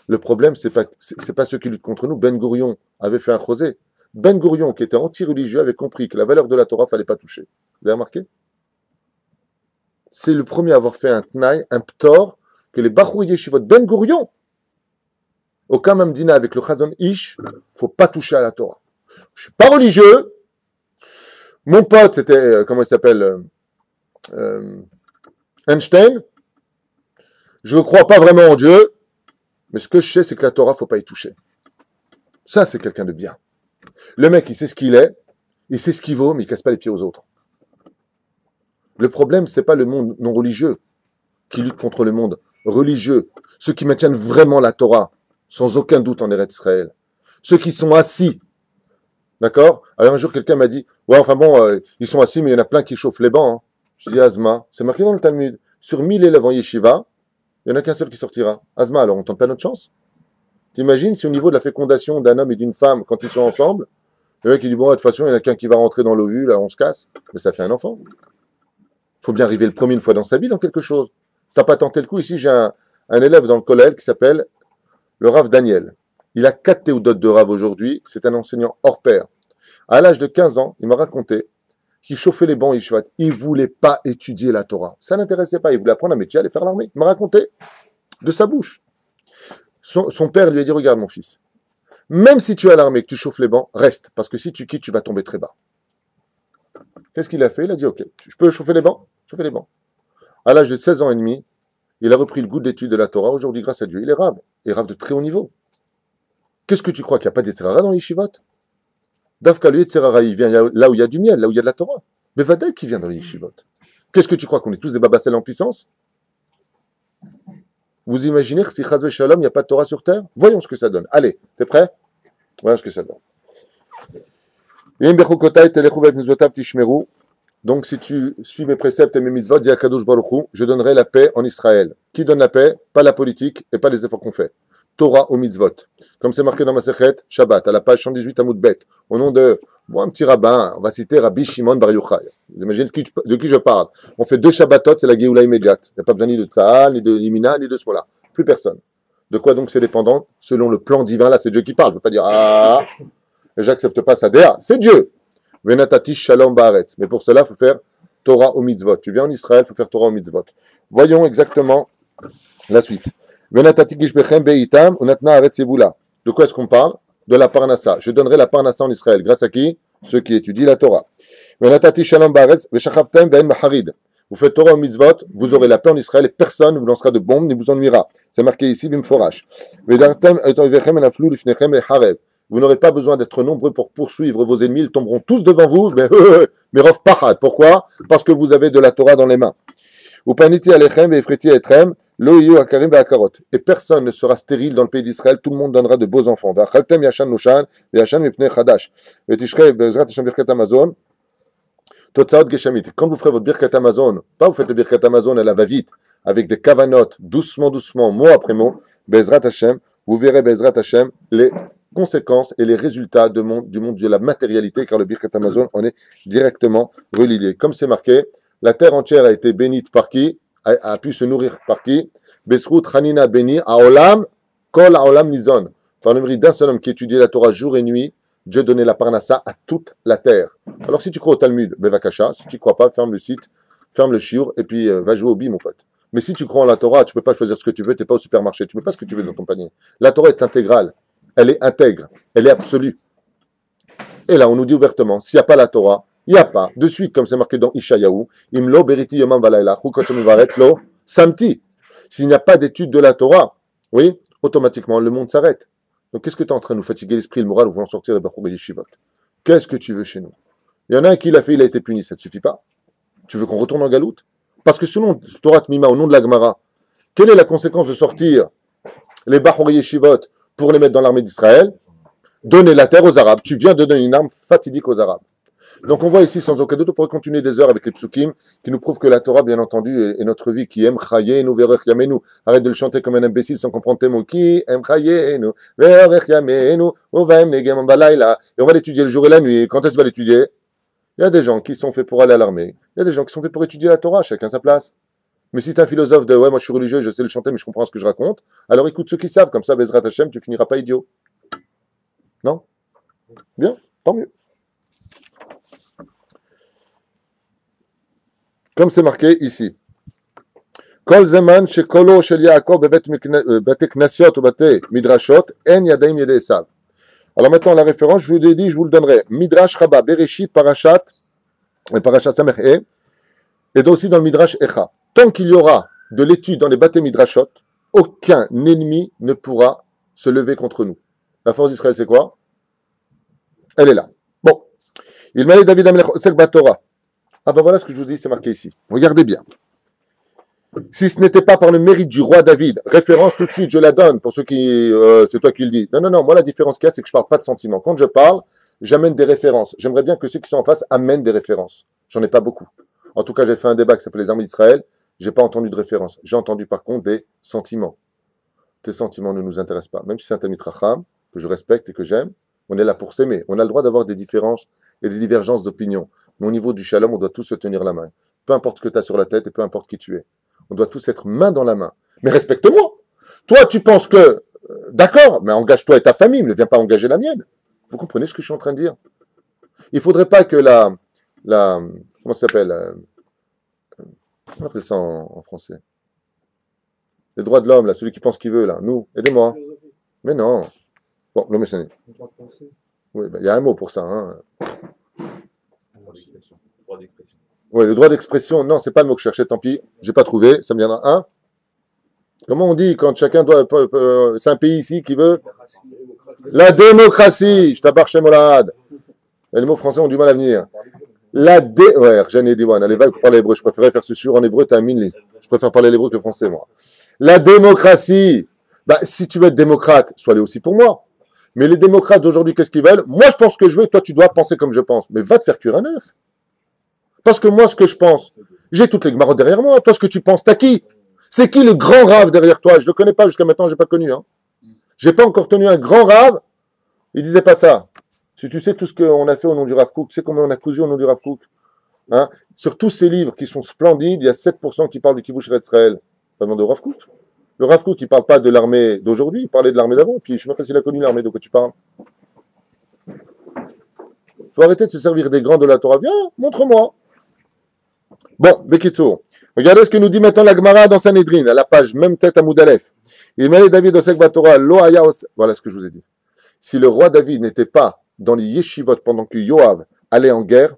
Le problème, c'est pas ceux qui luttent contre nous. Ben Gourion avait fait un chosé. Ben Gourion, qui était anti-religieux, avait compris que la valeur de la Torah, fallait pas toucher. Vous avez remarqué? C'est le premier à avoir fait un tnaï, un ptor, que les Bachou Yeshivot Ben Gourion, au Kamam Dina avec le Chazon Ish, faut pas toucher à la Torah. Je suis pas religieux. Mon pote, c'était, comment il s'appelle, Einstein. Je ne crois pas vraiment en Dieu, mais ce que je sais, c'est que la Torah, faut pas y toucher. Ça, c'est quelqu'un de bien. Le mec, il sait ce qu'il est, il sait ce qu'il vaut, mais il casse pas les pieds aux autres. Le problème, c'est pas le monde non religieux qui lutte contre le monde religieux. Ceux qui maintiennent vraiment la Torah, sans aucun doute en Eretz Israël. Ceux qui sont assis. D'accord? Alors un jour, quelqu'un m'a dit, ouais, enfin bon, ils sont assis, mais il y en a plein qui chauffent les bancs. Hein. Je dis, Azma, c'est marqué dans le Talmud. Sur 1000 élèves en yeshiva, il n'y en a qu'un seul qui sortira. Azma, alors on tente pas notre chance? T'imagines si au niveau de la fécondation d'un homme et d'une femme, quand ils sont ensemble, le mec il dit, bon, de toute façon, il y en a qu'un qui va rentrer dans l'ovule, là on se casse, mais ça fait un enfant. Faut bien arriver le premier une fois dans sa vie dans quelque chose. T'as pas tenté le coup. Ici, j'ai un élève dans le collège qui s'appelle le Rav Daniel. Il a 4 théodotes de Rav aujourd'hui. C'est un enseignant hors pair. À l'âge de 15 ans, il m'a raconté qu'il chauffait les bancs Yishvat. Il voulait pas étudier la Torah. Ça l'intéressait pas. Il voulait apprendre un métier, aller faire l'armée. Il m'a raconté de sa bouche. Son père lui a dit, regarde mon fils, même si tu es à l'armée et que tu chauffes les bancs, reste. Parce que si tu quittes, tu vas tomber très bas. Qu'est-ce qu'il a fait? Il a dit, ok, je peux chauffer les bancs? Chauffer les bancs. À l'âge de 16 ans et demi, il a repris le goût de l'étude de la Torah. Aujourd'hui, grâce à Dieu, il est rave. Et rave de très haut niveau. Qu'est-ce que tu crois qu'il n'y a pas d'Yetzirara dans les yeshivot? Davka, le Yetzirara, il vient là où il y a du miel, là où il y a de la Torah. Mais Vadaï qui vient dans les yeshivot. Qu'est-ce que tu crois qu'on est tous des babacelles en puissance? Vous imaginez que si Chazve Shalom, il n'y a pas de Torah sur terre? Voyons ce que ça donne. Allez, t'es prêt? Voyons ce que ça donne. Donc, si tu suis mes préceptes et mes mitzvot, dit Akadosh Baruch Hu, je donnerai la paix en Israël. Qui donne la paix? Pas la politique et pas les efforts qu'on fait. Torah ou mitzvot. Comme c'est marqué dans ma Sechet, Shabbat, à la page 118 Amoud Bet, au nom de un petit rabbin, on va citer Rabbi Shimon Bar Yochai. Vous imaginez de qui je parle? On fait 2 Shabbatot, c'est la Géoula immédiate. Il n'y a pas besoin ni de Tzahal, ni de Limina, ni de ce mot-là. Plus personne. De quoi donc c'est dépendant? Selon le plan divin, là c'est Dieu qui parle. Je ne peux pas dire, ah, j'accepte pas sa déa, c'est Dieu. Venatati shalom baaretz. Mais pour cela, il faut faire Torah au mitzvot. Tu viens en Israël, il faut faire Torah au mitzvot. Voyons exactement la suite. Venatati gishbechem beitam unatna aretz yevula. De quoi est-ce qu'on parle? De la parnassa. Je donnerai la parnassa en Israël. Grâce à qui? Ceux qui étudient la Torah. Venatati shalom baaretz veshachavtem ve'en maharid. Vous faites Torah au mitzvot, vous aurez la paix en Israël et personne ne vous lancera de bombes ni vous ennuiera. C'est marqué ici, bimforash. Vedartem etovechem enaflu lifnechem echarev. Vous n'aurez pas besoin d'être nombreux pour poursuivre vos ennemis, ils tomberont tous devant vous, mais rov pachad. Pourquoi? Parce que vous avez de la Torah dans les mains. Upaniti alechem ve'efreti etrem, lo yu akarim ve'akarot. Et personne ne sera stérile dans le pays d'Israël, tout le monde donnera de beaux enfants. Ve'achaltem yashan nushan, ve'yashan mipnei chadash. Ve'tishrei be'ezrat Hashem birkat Amazon, totzaot geshamit. Quand vous ferez votre birkat Amazon, pas vous faites le birkat Amazon, elle va vite, avec des kavanotes, doucement, mot après mot, be'ezrat Hashem, vous verrez be'ezrat Hashem, les conséquences et les résultats du monde de la matérialité, car le Birkat Amazon en est directement relié. Comme c'est marqué, La terre entière a été bénite par qui? A pu se nourrir par qui? Besrout Hanina Beni, Aolam, Kol Aolam Nizon. Par le mérite d'un seul homme qui étudiait la Torah jour et nuit, Dieu donnait la parnassa à toute la terre. Alors si tu crois au Talmud, Bevakasha, si tu ne crois pas, ferme le site, ferme le shiur, et puis va jouer au bi, mon pote. Mais si tu crois en la Torah, tu ne peux pas choisir ce que tu veux, tu n'es pas au supermarché, tu ne peux pas ce que tu veux dans ton panier. La Torah est intégrale, elle est intègre, elle est absolue. Et là, on nous dit ouvertement, s'il n'y a pas la Torah, il n'y a pas, de suite, comme c'est marqué dans Ishayahu, Imlo Beriti Yomam Valayla, Chukot Varetzlo, Samti. S'il n'y a pas d'étude de la Torah, oui, automatiquement, le monde s'arrête. Donc, qu'est-ce que tu es en train de nous fatiguer l'esprit, le moral, ou vouloir sortir les Bachur et Yeshivot? Qu'est-ce que tu veux chez nous? Il y en a un qui l'a fait, il a été puni, ça ne te suffit pas? Tu veux qu'on retourne en galoute? Parce que selon Torah Tmima, au nom de la Gemara, quelle est la conséquence de sortir les Bachur et Yeshivot pour les mettre dans l'armée d'Israël? Donner la terre aux Arabes. Tu viens de donner une arme fatidique aux Arabes. Donc on voit ici, sans aucun doute, on pourrait continuer des heures avec les psukim, qui nous prouvent que la Torah, bien entendu, est notre vie, qui aime chayenu, verech yamenu. Arrête de le chanter comme un imbécile sans comprendre tes mots. Qui aime chayenu, verech yamenu, uvaim negem balayla. Et on va l'étudier le jour et la nuit. Quand est-ce qu'on va l'étudier? Il y a des gens qui sont faits pour aller à l'armée. Il y a des gens qui sont faits pour étudier la Torah, chacun sa place. Mais si tu es un philosophe de « ouais, moi je suis religieux, je sais le chanter, mais je comprends ce que je raconte », alors écoute ceux qui savent, comme ça, Bezrat Hashem, tu finiras pas idiot. Non? Bien, tant mieux. Comme c'est marqué ici. Kol zeman shekolo shel Yaakov bete knasiot ou bete midrashot en yadaim yedei Esav. Alors maintenant la référence, je vous l'ai dit, je vous le donnerai. Midrash Rabba Bereshit Parashat Samech et aussi dans le Midrash Echa. Tant qu'il y aura de l'étude dans les bâtés midrashot, aucun ennemi ne pourra se lever contre nous. La force d'Israël, c'est quoi? Elle est là. Bon. Il m'a dit David Amelech Osek Batora. Ah ben voilà ce que je vous dis, c'est marqué ici. Regardez bien. Si ce n'était pas par le mérite du roi David, référence tout de suite, je la donne pour ceux qui... c'est toi qui le dis. Non, moi la différence qu'il y a, c'est que je ne parle pas de sentiments. Quand je parle, j'amène des références. J'aimerais bien que ceux qui sont en face amènent des références. J'en ai pas beaucoup. En tout cas, j'ai fait un débat qui s'appelle les armées d'Israël. J'ai pas entendu de référence. J'ai entendu par contre des sentiments. Tes sentiments ne nous intéressent pas. Même si c'est un Talmid Chacham, que je respecte et que j'aime, on est là pour s'aimer. On a le droit d'avoir des différences et des divergences d'opinion. Mais au niveau du shalom, on doit tous se tenir la main. Peu importe ce que tu as sur la tête et peu importe qui tu es. On doit tous être main dans la main. Mais respecte-moi. Toi, tu penses que... d'accord, mais engage-toi et ta famille, ne viens pas engager la mienne. Vous comprenez ce que je suis en train de dire? Il ne faudrait pas que comment ça s'appelle comment on appelle ça en français? Les droits de l'homme, là, celui qui pense qu'il veut, là. Nous, aidez-moi. Mais non. Bon, l'homme est oui, il y a un mot pour ça. Hein. Oui, le droit d'expression, non, c'est pas le mot que je cherchais, tant pis. J'ai pas trouvé, ça me viendra. Hein? Comment on dit quand chacun doit... c'est un pays ici qui veut... La démocratie. Je t'abbarre chez Molad. Et les mots français ont du mal à venir. Ouais, Rjani Diwan, allez, va parler hébreu. Je préférais faire ce sur en hébreu, t'as un minli. Je préfère parler l'hébreu que le français, moi. La démocratie. Bah, si tu veux être démocrate, sois-le aussi pour moi. Mais les démocrates d'aujourd'hui, qu'est-ce qu'ils veulent? Moi, je pense que je veux, toi, tu dois penser comme je pense. Mais va te faire cuire un œuf. Parce que moi, ce que je pense, j'ai toutes les gmarottes derrière moi. Toi, ce que tu penses, t'as qui? C'est qui le grand rave derrière toi? Je ne le connais pas jusqu'à maintenant, je n'ai pas connu. Hein. Je n'ai pas encore tenu un grand rave. Il disait pas ça. Si tu sais tout ce qu'on a fait au nom du Rav Kook, tu sais combien on a cousu au nom du Rav Kook, hein? Sur tous ces livres qui sont splendides, il y a 7% qui parlent du Kibush Israël. Pas demander au Rav Kook. Le Rav Kook, il ne parle pas de l'armée d'aujourd'hui, il parlait de l'armée d'avant. Puis je ne sais même pas s'il a connu l'armée de quoi tu parles. Il faut arrêter de se servir des grands de la Torah. Viens, montre-moi. Bon, Bekitsour. Regardez ce que nous dit maintenant la Gemara dans Sanhedrin, à la page, même tête à Moudalef. Il m'a dit David Osek Batora, Lo Hayos. Voilà ce que je vous ai dit. Si le roi David n'était pas dans les yeshivot pendant que Yoav allait en guerre,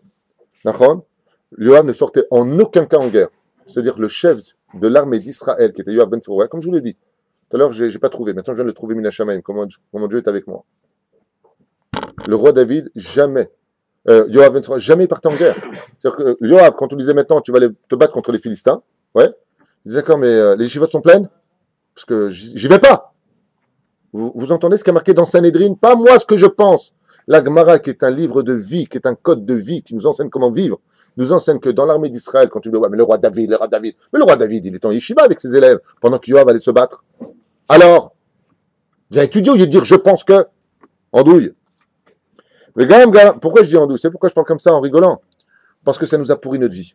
Yoav ne sortait en aucun cas en guerre. C'est-à-dire le chef de l'armée d'Israël, qui était Yoav ben Tzeruah, comme je vous l'ai dit. Tout à l'heure, je n'ai pas trouvé. Maintenant, je viens de le trouver Minashamaim. Comment Dieu est avec moi. Le roi David, jamais. Yoav ben Tzeruah, jamais partait en guerre. C'est-à-dire que Yoav, quand on disait maintenant, tu vas aller te battre contre les Philistins, ouais. Il disait d'accord, mais les yeshivot sont pleines? Parce que j'y vais pas. Vous entendez ce qui est marqué dans Sanhedrin? Pas moi ce que je pense. La Gemara, qui est un livre de vie, qui est un code de vie, qui nous enseigne comment vivre, nous enseigne que dans l'armée d'Israël, quand tu dis, ouais, mais le roi David, mais le roi David, il est en yeshiva avec ses élèves, pendant que Yoav allait se battre. Alors, viens étudier au lieu de dire, je pense que, andouille. Mais quand même, pourquoi je dis andouille? C'est pourquoi je parle comme ça en rigolant. Parce que ça nous a pourri notre vie.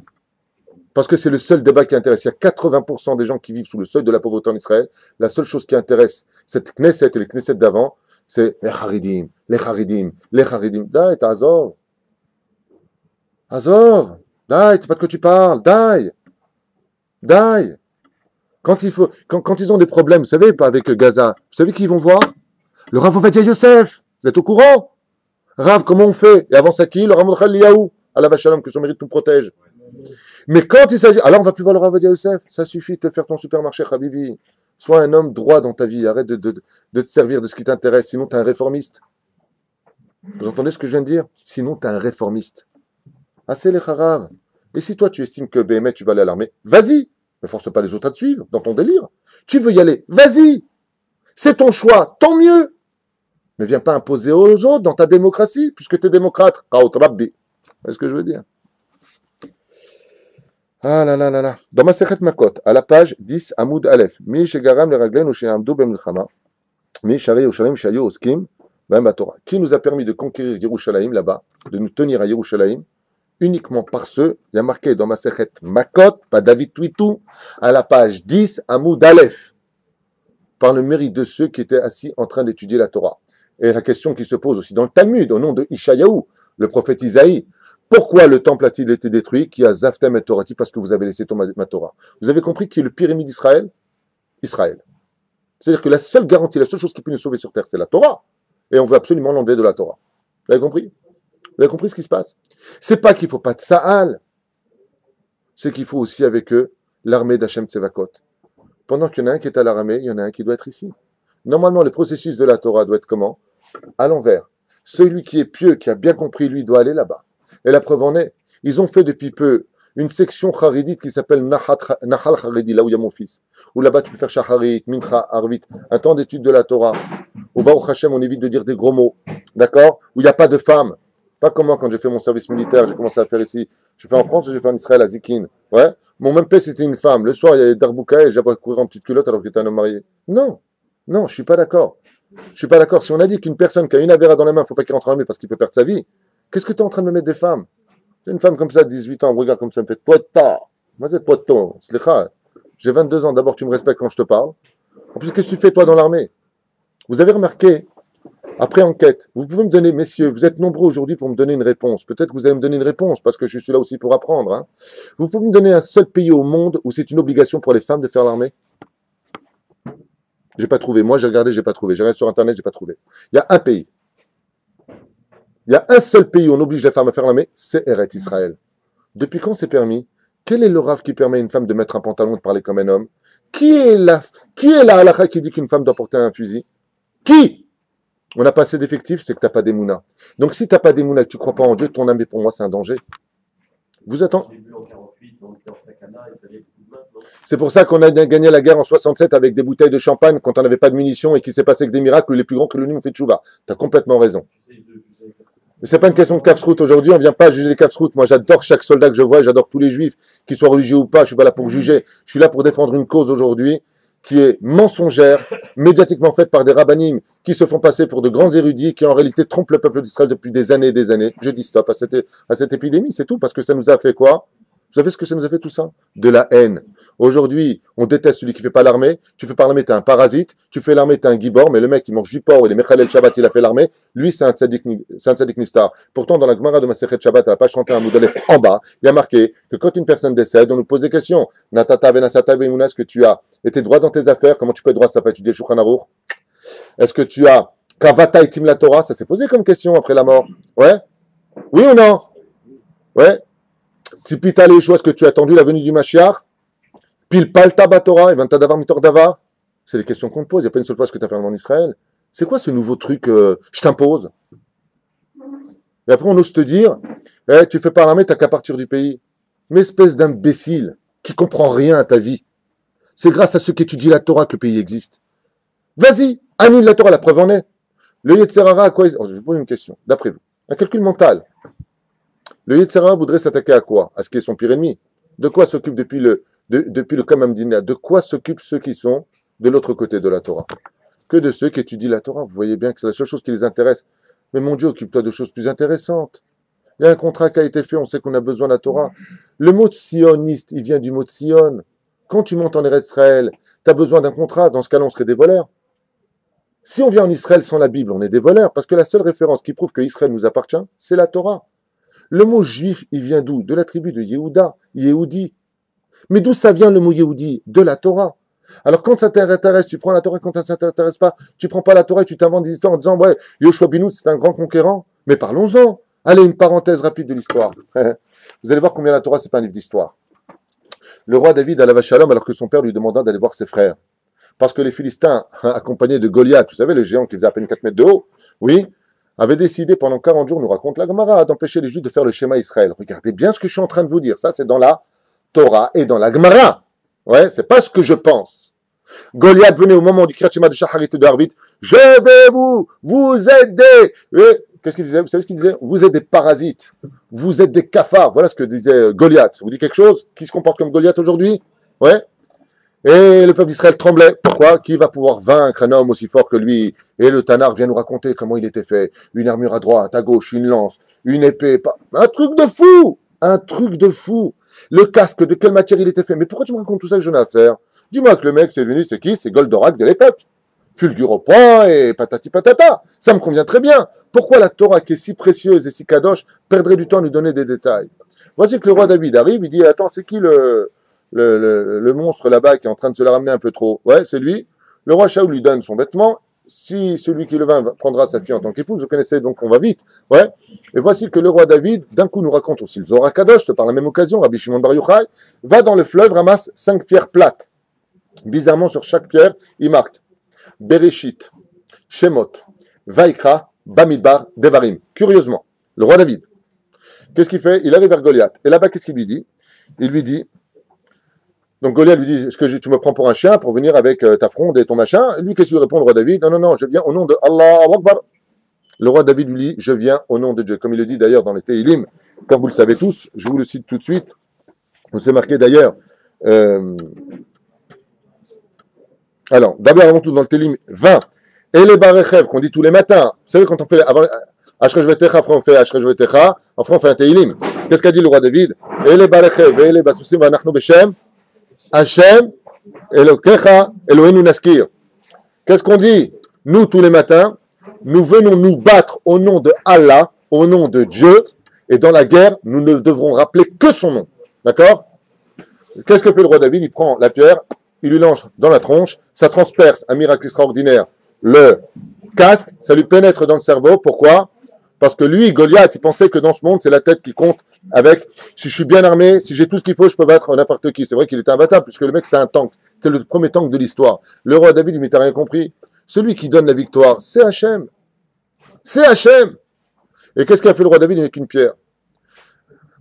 Parce que c'est le seul débat qui intéresse. Il y a 80% des gens qui vivent sous le seuil de la pauvreté en Israël. La seule chose qui intéresse cette Knesset et les Knesset d'avant, c'est les Haridim, les Haridim, les Haridim. Dai, Azov. Azov. Dai, c'est pas de quoi tu parles. Dai. Dai. Quand ils ont des problèmes, vous savez, pas avec Gaza, vous savez qui ils vont voir? Le Rav Ovadia Yosef. Vous êtes au courant? Rav, comment on fait? Et avant ça qui? Le Rav Mordechai Eliyahu. Allah Vachalom, que son mérite nous protège. Mais quand il s'agit... Alors on va plus voir le Rav Ovadia Yosef. Ça suffit de te faire ton supermarché, Habibi. Sois un homme droit dans ta vie. Arrête de te servir de ce qui t'intéresse. Sinon, tu es un réformiste. Vous entendez ce que je viens de dire? Sinon, tu es un réformiste. Assez les Harav. Et si toi, tu estimes que BMF, tu vas aller à l'armée, vas-y. Ne force pas les autres à te suivre dans ton délire. Tu veux y aller, vas-y. C'est ton choix, tant mieux. Ne viens pas imposer aux autres dans ta démocratie, puisque tu es démocrate. Qaut Rabbi. Vous voyez ce que je veux dire? Ah là là là là. Dans ma Sechet Makot, à la page 10, Amoud Aleph, Mi shegaram le raglen ou she'amdu b'milchama, Mi shari Yerushalayim shayu oskim b'em b'Torah. Qui nous a permis de conquérir Yerushalayim là-bas, de nous tenir à Yerushalayim, uniquement par ceux, il y a marqué dans ma Sechet Makot, pas David Twitou, à la page 10, Amoud Aleph, par le mérite de ceux qui étaient assis en train d'étudier la Torah. Et la question qui se pose aussi dans le Talmud, au nom de Ishayahu, le prophète Isaïe, pourquoi le temple a-t-il été détruit? Qui a Zaftem et Torati? Parce que vous avez laissé tomber ma Torah. Vous avez compris qui est le pire ennemi d'Israël? Israël. C'est-à-dire que la seule garantie, la seule chose qui peut nous sauver sur terre, c'est la Torah. Et on veut absolument l'enlever de la Torah. Vous avez compris? Vous avez compris ce qui se passe? C'est pas qu'il faut pas de Sa'al. C'est qu'il faut aussi avec eux l'armée d'Hachem Tsevakot. Pendant qu'il y en a un qui est à l'armée, il y en a un qui doit être ici. Normalement, le processus de la Torah doit être comment? À l'envers. Celui qui est pieux, qui a bien compris, lui, doit aller là-bas. Et la preuve en est, ils ont fait depuis peu une section charidite qui s'appelle Nahal Charidi, là où il y a mon fils. Où là-bas, tu peux faire Shaharit, Mincha, Arvit, un temps d'étude de la Torah. Au Baruch Hashem, on évite de dire des gros mots. D'accord? Où il n'y a pas de femmes. Pas comme moi, quand j'ai fait mon service militaire, j'ai commencé à faire ici. J'ai fait en France, j'ai fait en Israël, à Zikin. Ouais? Mon même père, c'était une femme. Le soir, il y avait Darbouka et j'avais courir en petite culotte alors que j'étais un homme marié. Non. Non, je suis pas d'accord. Je suis pas d'accord. Si on a dit qu'une personne qui a une avéra dans la main, il ne faut pas qu'il rentre en l'armée parce qu'il peut perdre sa vie, qu'est-ce que tu es en train de me mettre des femmes? Une femme comme ça, de 18 ans, elle me regarde comme ça, elle me fait Poita. Moi, c'est Poiton. J'ai 22 ans. D'abord, tu me respectes quand je te parle. En plus, qu'est-ce que tu fais, toi, dans l'armée? Vous avez remarqué, après enquête, vous pouvez me donner, messieurs, vous êtes nombreux aujourd'hui pour me donner une réponse. Peut-être que vous allez me donner une réponse parce que je suis là aussi pour apprendre. Hein. Vous pouvez me donner un seul pays au monde où c'est une obligation pour les femmes de faire l'armée? J'ai pas trouvé. Moi, j'ai regardé, j'ai pas trouvé. J'ai regardé sur Internet, j'ai pas trouvé. Il y a un pays. Il y a un seul pays où on oblige les femmes à faire l'armée, c'est Eretz Israël. Depuis quand c'est permis? Quel est le rave qui permet à une femme de mettre un pantalon et de parler comme un homme? Qui est la halakha qui dit qu'une femme doit porter un fusil? Qui? On n'a pas assez d'effectifs, c'est que tu n'as pas d'émouna. Donc si tu n'as pas d'émouna, que tu ne crois pas en Dieu, ton âme, pour moi, c'est un danger. Vous attendez? C'est pour ça qu'on a gagné la guerre en 67 avec des bouteilles de champagne quand on n'avait pas de munitions et qu'il s'est passé que des miracles, les plus grands que l'ONU ont fait tchouva. Tu as complètement raison. Mais c'est pas une question de Kafsrout. Aujourd'hui, on ne vient pas juger les Kafsrout. Moi, j'adore chaque soldat que je vois, j'adore tous les juifs, qu'ils soient religieux ou pas. Je ne suis pas là pour juger. Je suis là pour défendre une cause aujourd'hui qui est mensongère, médiatiquement faite par des rabbinim qui se font passer pour de grands érudits, qui en réalité trompent le peuple d'Israël depuis des années et des années. Je dis stop à cette épidémie, c'est tout, parce que ça nous a fait quoi? Vous savez ce que ça nous a fait tout ça? De la haine. Aujourd'hui, on déteste celui qui fait pas l'armée. Tu fais pas l'armée, t'es un parasite. Tu fais l'armée, t'es un gibor. Mais le mec, il mange du porc, il est Mechalel Shabbat, il a fait l'armée. Lui, c'est un tzaddik nistar. Pourtant, dans la Gemara de Masechet Shabbat, à la page 31, Moudalef, en bas, il y a marqué que quand une personne décède, on nous pose des questions. Natata benasata beimuna, est-ce que tu as été droit dans tes affaires? Comment tu peux être droit si t'as pas étudié Shulchan Aruch? Est-ce que tu as Kavata itim la Torah? Ça s'est posé comme question après la mort. Ouais? Oui ou non? Ouais? Tipita Yeshua, est-ce que tu as attendu la venue du Mashiach? Pile palta batora, et vanta davar mitor davar? C'est des questions qu'on te pose. Il n'y a pas une seule fois ce que tu as fait en Israël. C'est quoi ce nouveau truc je t'impose? Et après, on ose te dire tu fais pas l'armée, t'as qu'à partir du pays. Mais espèce d'imbécile qui comprend rien à ta vie. C'est grâce à ceux qui étudient la Torah que le pays existe. Vas-y, annule la Torah, la preuve en est. Le Yetzerara, à quoi je vous pose une question, d'après vous. Un calcul mental. Le Yetzirah voudrait s'attaquer à quoi? À ce qui est son pire ennemi. De quoi s'occupe depuis le Kamam Dina? De quoi s'occupent ceux qui sont de l'autre côté de la Torah? Que de ceux qui étudient la Torah. Vous voyez bien que c'est la seule chose qui les intéresse. Mais mon Dieu, occupe-toi de choses plus intéressantes. Il y a un contrat qui a été fait, on sait qu'on a besoin de la Torah. Le mot sioniste, il vient du mot Sion. Quand tu montes en Israël, tu as besoin d'un contrat. Dans ce cas-là, on serait des voleurs. Si on vient en Israël sans la Bible, on est des voleurs. Parce que la seule référence qui prouve que Israël nous appartient, c'est la Torah. Le mot juif, il vient d'où? De la tribu de Yehuda, Yehudi. Mais d'où ça vient le mot Yehudi? De la Torah. Alors quand ça t'intéresse, tu prends la Torah. Quand ça ne t'intéresse pas, tu prends pas la Torah et tu t'inventes des histoires en disant ouais, Yoshua Binout, c'est un grand conquérant. Mais parlons-en. Allez, une parenthèse rapide de l'histoire. Vous allez voir combien la Torah, c'est pas un livre d'histoire. Le roi David alla à Shalom alors que son père lui demanda d'aller voir ses frères. Parce que les Philistins, accompagnés de Goliath, vous savez, le géant qui faisait à peine 4 mètres de haut, oui, avaient décidé pendant 40 jours, nous raconte la Gemara, d'empêcher les Juifs de faire le schéma Israël. Regardez bien ce que je suis en train de vous dire. Ça, c'est dans la Torah et dans la Gemara. Ouais, c'est pas ce que je pense. Goliath venait au moment du Kriyat Shema de Shacharit de Harvit. Je vais vous aider. Qu'est-ce qu'il disait? Vous savez ce qu'il disait? Vous êtes des parasites. Vous êtes des cafards. Voilà ce que disait Goliath. Vous dit quelque chose? Qui se comporte comme Goliath aujourd'hui? Ouais. Et le peuple d'Israël tremblait. Pourquoi? Qui va pouvoir vaincre un homme aussi fort que lui? Et le Tanakh vient nous raconter comment il était fait. Une armure à droite, à gauche, une lance, une épée. Un truc de fou! Un truc de fou! Le casque, de quelle matière il était fait? Mais pourquoi tu me racontes tout ça que j'en ai à faire? Dis-moi que le mec, c'est venu, c'est qui? C'est Goldorak de l'époque. Fulgure au point et patati patata. Ça me convient très bien. Pourquoi la Torah, qui est si précieuse et si kadosh, perdrait du temps à nous donner des détails? Voici que le roi David arrive, il dit, attends, c'est qui le monstre là-bas qui est en train de se la ramener un peu trop? Ouais, c'est lui. Le roi Shaoul lui donne son vêtement. Si celui qui le vainc prendra sa fille en tant qu'épouse, vous connaissez, donc on va vite. Ouais. Et voici que le roi David, d'un coup, nous raconte aussi le Zohar Kadosh, par la même occasion, Rabbi Shimon Bar Yochai, va dans le fleuve, ramasse 5 pierres plates. Bizarrement, sur chaque pierre, il marque Bereshit, Shemot, Vaikra, Bamidbar, Devarim. Curieusement, le roi David, qu'est-ce qu'il fait? Il arrive vers Goliath. Et là-bas, qu'est-ce qu'il lui dit? Il lui dit, donc Goliath lui dit, est-ce que tu me prends pour un chien pour venir avec ta fronde et ton machin? Et lui, qu'est-ce qu'il lui répond, le roi David? Non, je viens au nom de Allah Akbar. Le roi David lui dit, je viens au nom de Dieu. Comme il le dit d'ailleurs dans les Tehillim, comme vous le savez tous, je vous le cite tout de suite. Vous c'est marqué d'ailleurs. Alors, d'abord, avant tout, dans le Télim 20, et les Barechev, qu'on dit tous les matins. Vous savez, quand on fait, avant, Ashrej Vetecha, après on fait Ashrej Vetecha, après on fait un Télim. Qu'est-ce qu'a dit le roi David? Et les Barechev, et les Basusim, Vanachnu Beshem, Hashem, Elokecha, Elohenu Naskir. Qu'est-ce qu'on dit? Nous, tous les matins, nous venons nous battre au nom de Allah, au nom de Dieu, et dans la guerre, nous ne devrons rappeler que son nom. D'accord? Qu'est-ce que fait le roi David? Il prend la pierre, il lui lance dans la tronche, ça transperce, un miracle extraordinaire, le casque, ça lui pénètre dans le cerveau. Pourquoi? Parce que lui, Goliath, il pensait que dans ce monde, c'est la tête qui compte avec, si je suis bien armé, si j'ai tout ce qu'il faut, je peux battre n'importe qui. C'est vrai qu'il était imbattable, puisque le mec, c'était un tank. C'était le premier tank de l'histoire. Le roi David, il n'avait rien compris. Celui qui donne la victoire, c'est Hachem. C'est Hachem. Et qu'est-ce qu'a fait le roi David avec une pierre?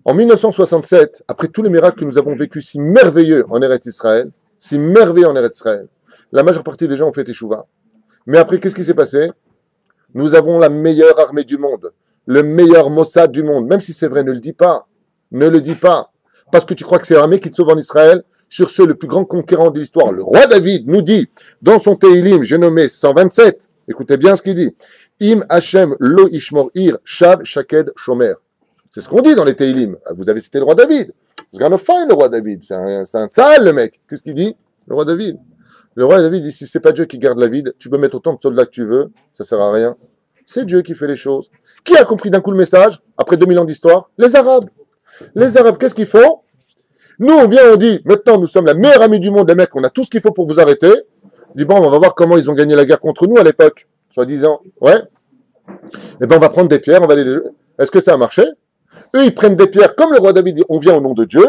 En 1967, après tous les miracles que nous avons vécus si merveilleux en Eretz Israël, la majeure partie des gens ont fait Teshuvah. Mais après, qu'est-ce qui s'est passé? Nous avons la meilleure armée du monde, le meilleur Mossad du monde. Même si c'est vrai, ne le dis pas. Ne le dis pas. Parce que tu crois que c'est l'armée qui te sauve en Israël. Sur ce, le plus grand conquérant de l'histoire, le roi David, nous dit, dans son Tehillim, j'ai nommé 127, écoutez bien ce qu'il dit, Im Hashem lo ishmor ir shav shaked shomer. C'est ce qu'on dit dans les Tehillim. Vous avez cité le roi David. C'est un fine, le roi David. C'est un tsahal, le mec. Qu'est-ce qu'il dit? Le roi David. Le roi David dit, si c'est pas Dieu qui garde la ville, tu peux mettre autant de soldats que tu veux, ça sert à rien. C'est Dieu qui fait les choses. Qui a compris d'un coup le message, après 2000 ans d'histoire? Les Arabes. Les Arabes, qu'est-ce qu'ils font? Nous, on vient, on dit, maintenant, nous sommes la meilleure amie du monde, les mecs, on a tout ce qu'il faut pour vous arrêter. On dit, bon, on va voir comment ils ont gagné la guerre contre nous à l'époque, soi-disant. Ouais. Eh ben, on va prendre des pierres, on va les... Est-ce que ça a marché? Eux, ils prennent des pierres, comme le roi David dit, on vient au nom de Dieu,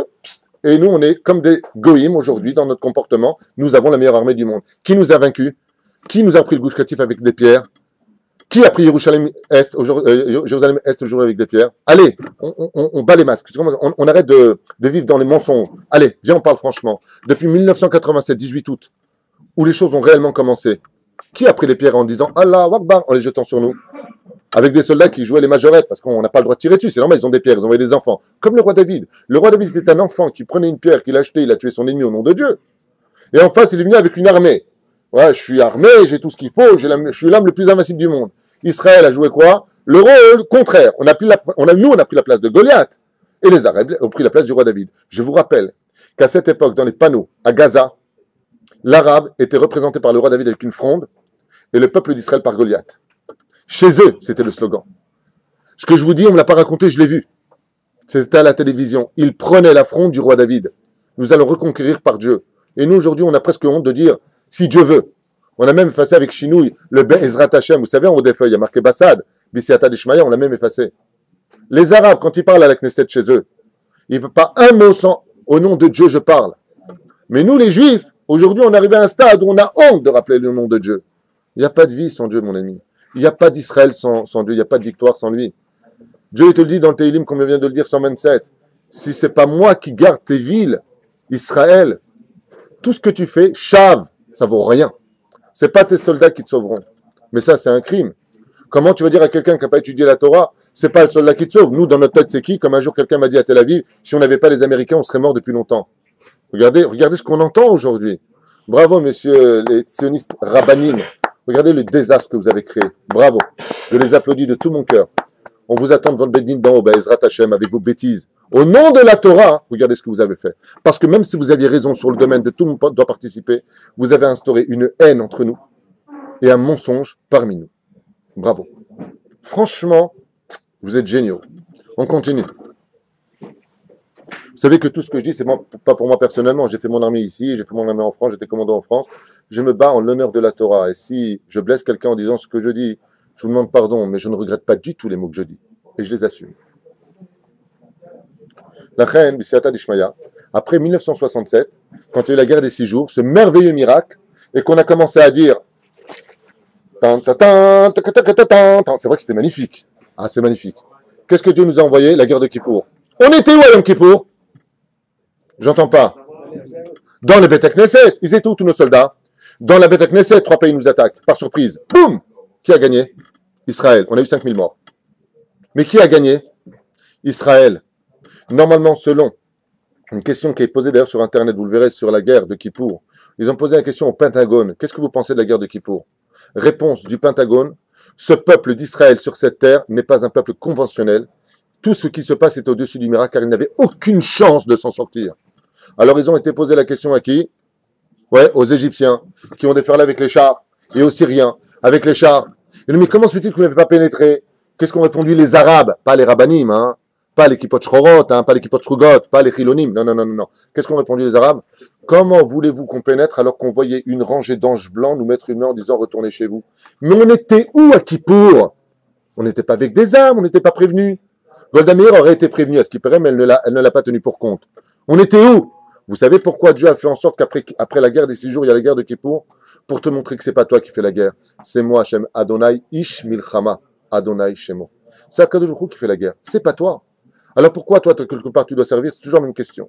et nous, on est comme des goïms aujourd'hui dans notre comportement. Nous avons la meilleure armée du monde. Qui nous a vaincus? Qui nous a pris le Gush Katif avec des pierres? Qui a pris Jérusalem Est aujourd'hui avec des pierres? Allez, on bat les masques. On arrête de vivre dans les mensonges. Allez, viens, on parle franchement. Depuis 1987, 18 août, où les choses ont réellement commencé, qui a pris les pierres en disant Allah Akbar en les jetant sur nous? Avec des soldats qui jouaient les majorettes, parce qu'on n'a pas le droit de tirer dessus, c'est normal, ils ont des pierres, ils ont envoyé des enfants. Comme le roi David. Le roi David était un enfant qui prenait une pierre, qu'il achetait, il a tué son ennemi au nom de Dieu. Et en face, il est venu avec une armée. Ouais, je suis armé, j'ai tout ce qu'il faut, je suis l'homme le plus invincible du monde. Israël a joué quoi? Le rôle contraire. Nous, on a pris la place de Goliath. Et les Arabes ont pris la place du roi David. Je vous rappelle qu'à cette époque, dans les panneaux, à Gaza, l'Arabe était représenté par le roi David avec une fronde et le peuple d'Israël par Goliath. Chez eux, c'était le slogan. Ce que je vous dis, on ne me l'a pas raconté, je l'ai vu. C'était à la télévision. Ils prenaient la fronde du roi David. Nous allons reconquérir par Dieu. Et nous, aujourd'hui, on a presque honte de dire « si Dieu veut ». On a même effacé avec Chinouille le Be'ezrat Hashem. Vous savez, en haut des feuilles, il y a marqué Bassad, Bissiata d'Ishmaïa, on l'a même effacé. Les Arabes, quand ils parlent à la Knesset chez eux, il ne peut pas un mot sans « au nom de Dieu, je parle ». Mais nous, les Juifs, aujourd'hui, on est arrivé à un stade où on a honte de rappeler le nom de Dieu. Il n'y a pas de vie sans Dieu, mon ami. Il n'y a pas d'Israël sans Dieu. Il n'y a pas de victoire sans lui. Dieu te le dit dans le Tehillim, comme on vient de le dire, 127. Si ce n'est pas moi qui garde tes villes, Israël, tout ce que tu fais, chave, ça vaut rien. Ce n'est pas tes soldats qui te sauveront. Mais ça, c'est un crime. Comment tu vas dire à quelqu'un qui n'a pas étudié la Torah, c'est pas le soldat qui te sauve. Nous, dans notre tête, c'est qui? Comme un jour, quelqu'un m'a dit à Tel Aviv, si on n'avait pas les Américains, on serait mort depuis longtemps. Regardez ce qu'on entend aujourd'hui. Bravo, messieurs les sionistes rabbanim. Regardez le désastre que vous avez créé. Bravo. Je les applaudis de tout mon cœur. On vous attend devant le Beddin d'en haut, Ezrat Hashem, avec vos bêtises. Au nom de la Torah, regardez ce que vous avez fait. Parce que même si vous aviez raison sur le domaine de tout le monde doit participer, vous avez instauré une haine entre nous et un mensonge parmi nous. Bravo. Franchement, vous êtes géniaux. On continue. Vous savez que tout ce que je dis, c'est pas pour moi personnellement. J'ai fait mon armée ici, j'ai fait mon armée en France, j'étais commandant en France. Je me bats en l'honneur de la Torah. Et si je blesse quelqu'un en disant ce que je dis, je vous demande pardon, mais je ne regrette pas du tout les mots que je dis. Et je les assume. La reine, Bissiata d'Ishmaïa, après 1967, quand il y a eu la guerre des 6 jours, ce merveilleux miracle, et qu'on a commencé à dire c'est vrai que c'était magnifique. Ah, c'est magnifique. Qu'est-ce que Dieu nous a envoyé? La guerre de Kippour. On était où à Yom Kippour? J'entends pas. Dans le Beth Knesset. Ils étaient où tous nos soldats? Dans la Beth Knesset, 3 pays nous attaquent. Par surprise. Boum! Qui a gagné? Israël. On a eu 5000 morts. Mais qui a gagné? Israël. Normalement, selon une question qui est posée d'ailleurs sur Internet, vous le verrez sur la guerre de Kippour, ils ont posé la question au Pentagone. Qu'est-ce que vous pensez de la guerre de Kippour? Réponse du Pentagone. Ce peuple d'Israël sur cette terre n'est pas un peuple conventionnel. Tout ce qui se passe est au-dessus du miracle car ils n'avaient aucune chance de s'en sortir. Alors ils ont été posés la question à qui? Ouais, aux Égyptiens, qui ont déferlé avec les chars, et aux Syriens, avec les chars. Ils ont dit, mais comment se fait-il que vous n'avez pas pénétré? Qu'est-ce qu'ont répondu les Arabes? Pas les Rabbanim, hein? Pas les Kippot Shchorot, hein? Pas les Kippot Srugot, pas les Chilonim. Non. Qu'est-ce qu'ont répondu les Arabes? Comment voulez-vous qu'on pénètre alors qu'on voyait une rangée d'anges blancs nous mettre une main en disant retournez chez vous? Mais on était où à Kippour? On n'était pas avec des armes, on n'était pas prévenus. Golda Meir aurait été prévenue à ce qui paraît, mais elle ne l'a pas tenu pour compte. On était où? Vous savez pourquoi Dieu a fait en sorte qu'après la guerre des 6 jours, il y a la guerre de Kippour? Pour te montrer que c'est pas toi qui fais la guerre. C'est moi, Hashem, Adonai Ish Milchama, Adonai Shemo. C'est Akadosh Baruch Hu qui fait la guerre. C'est pas toi. Alors pourquoi toi, quelque part, tu dois servir? C'est toujours la même question.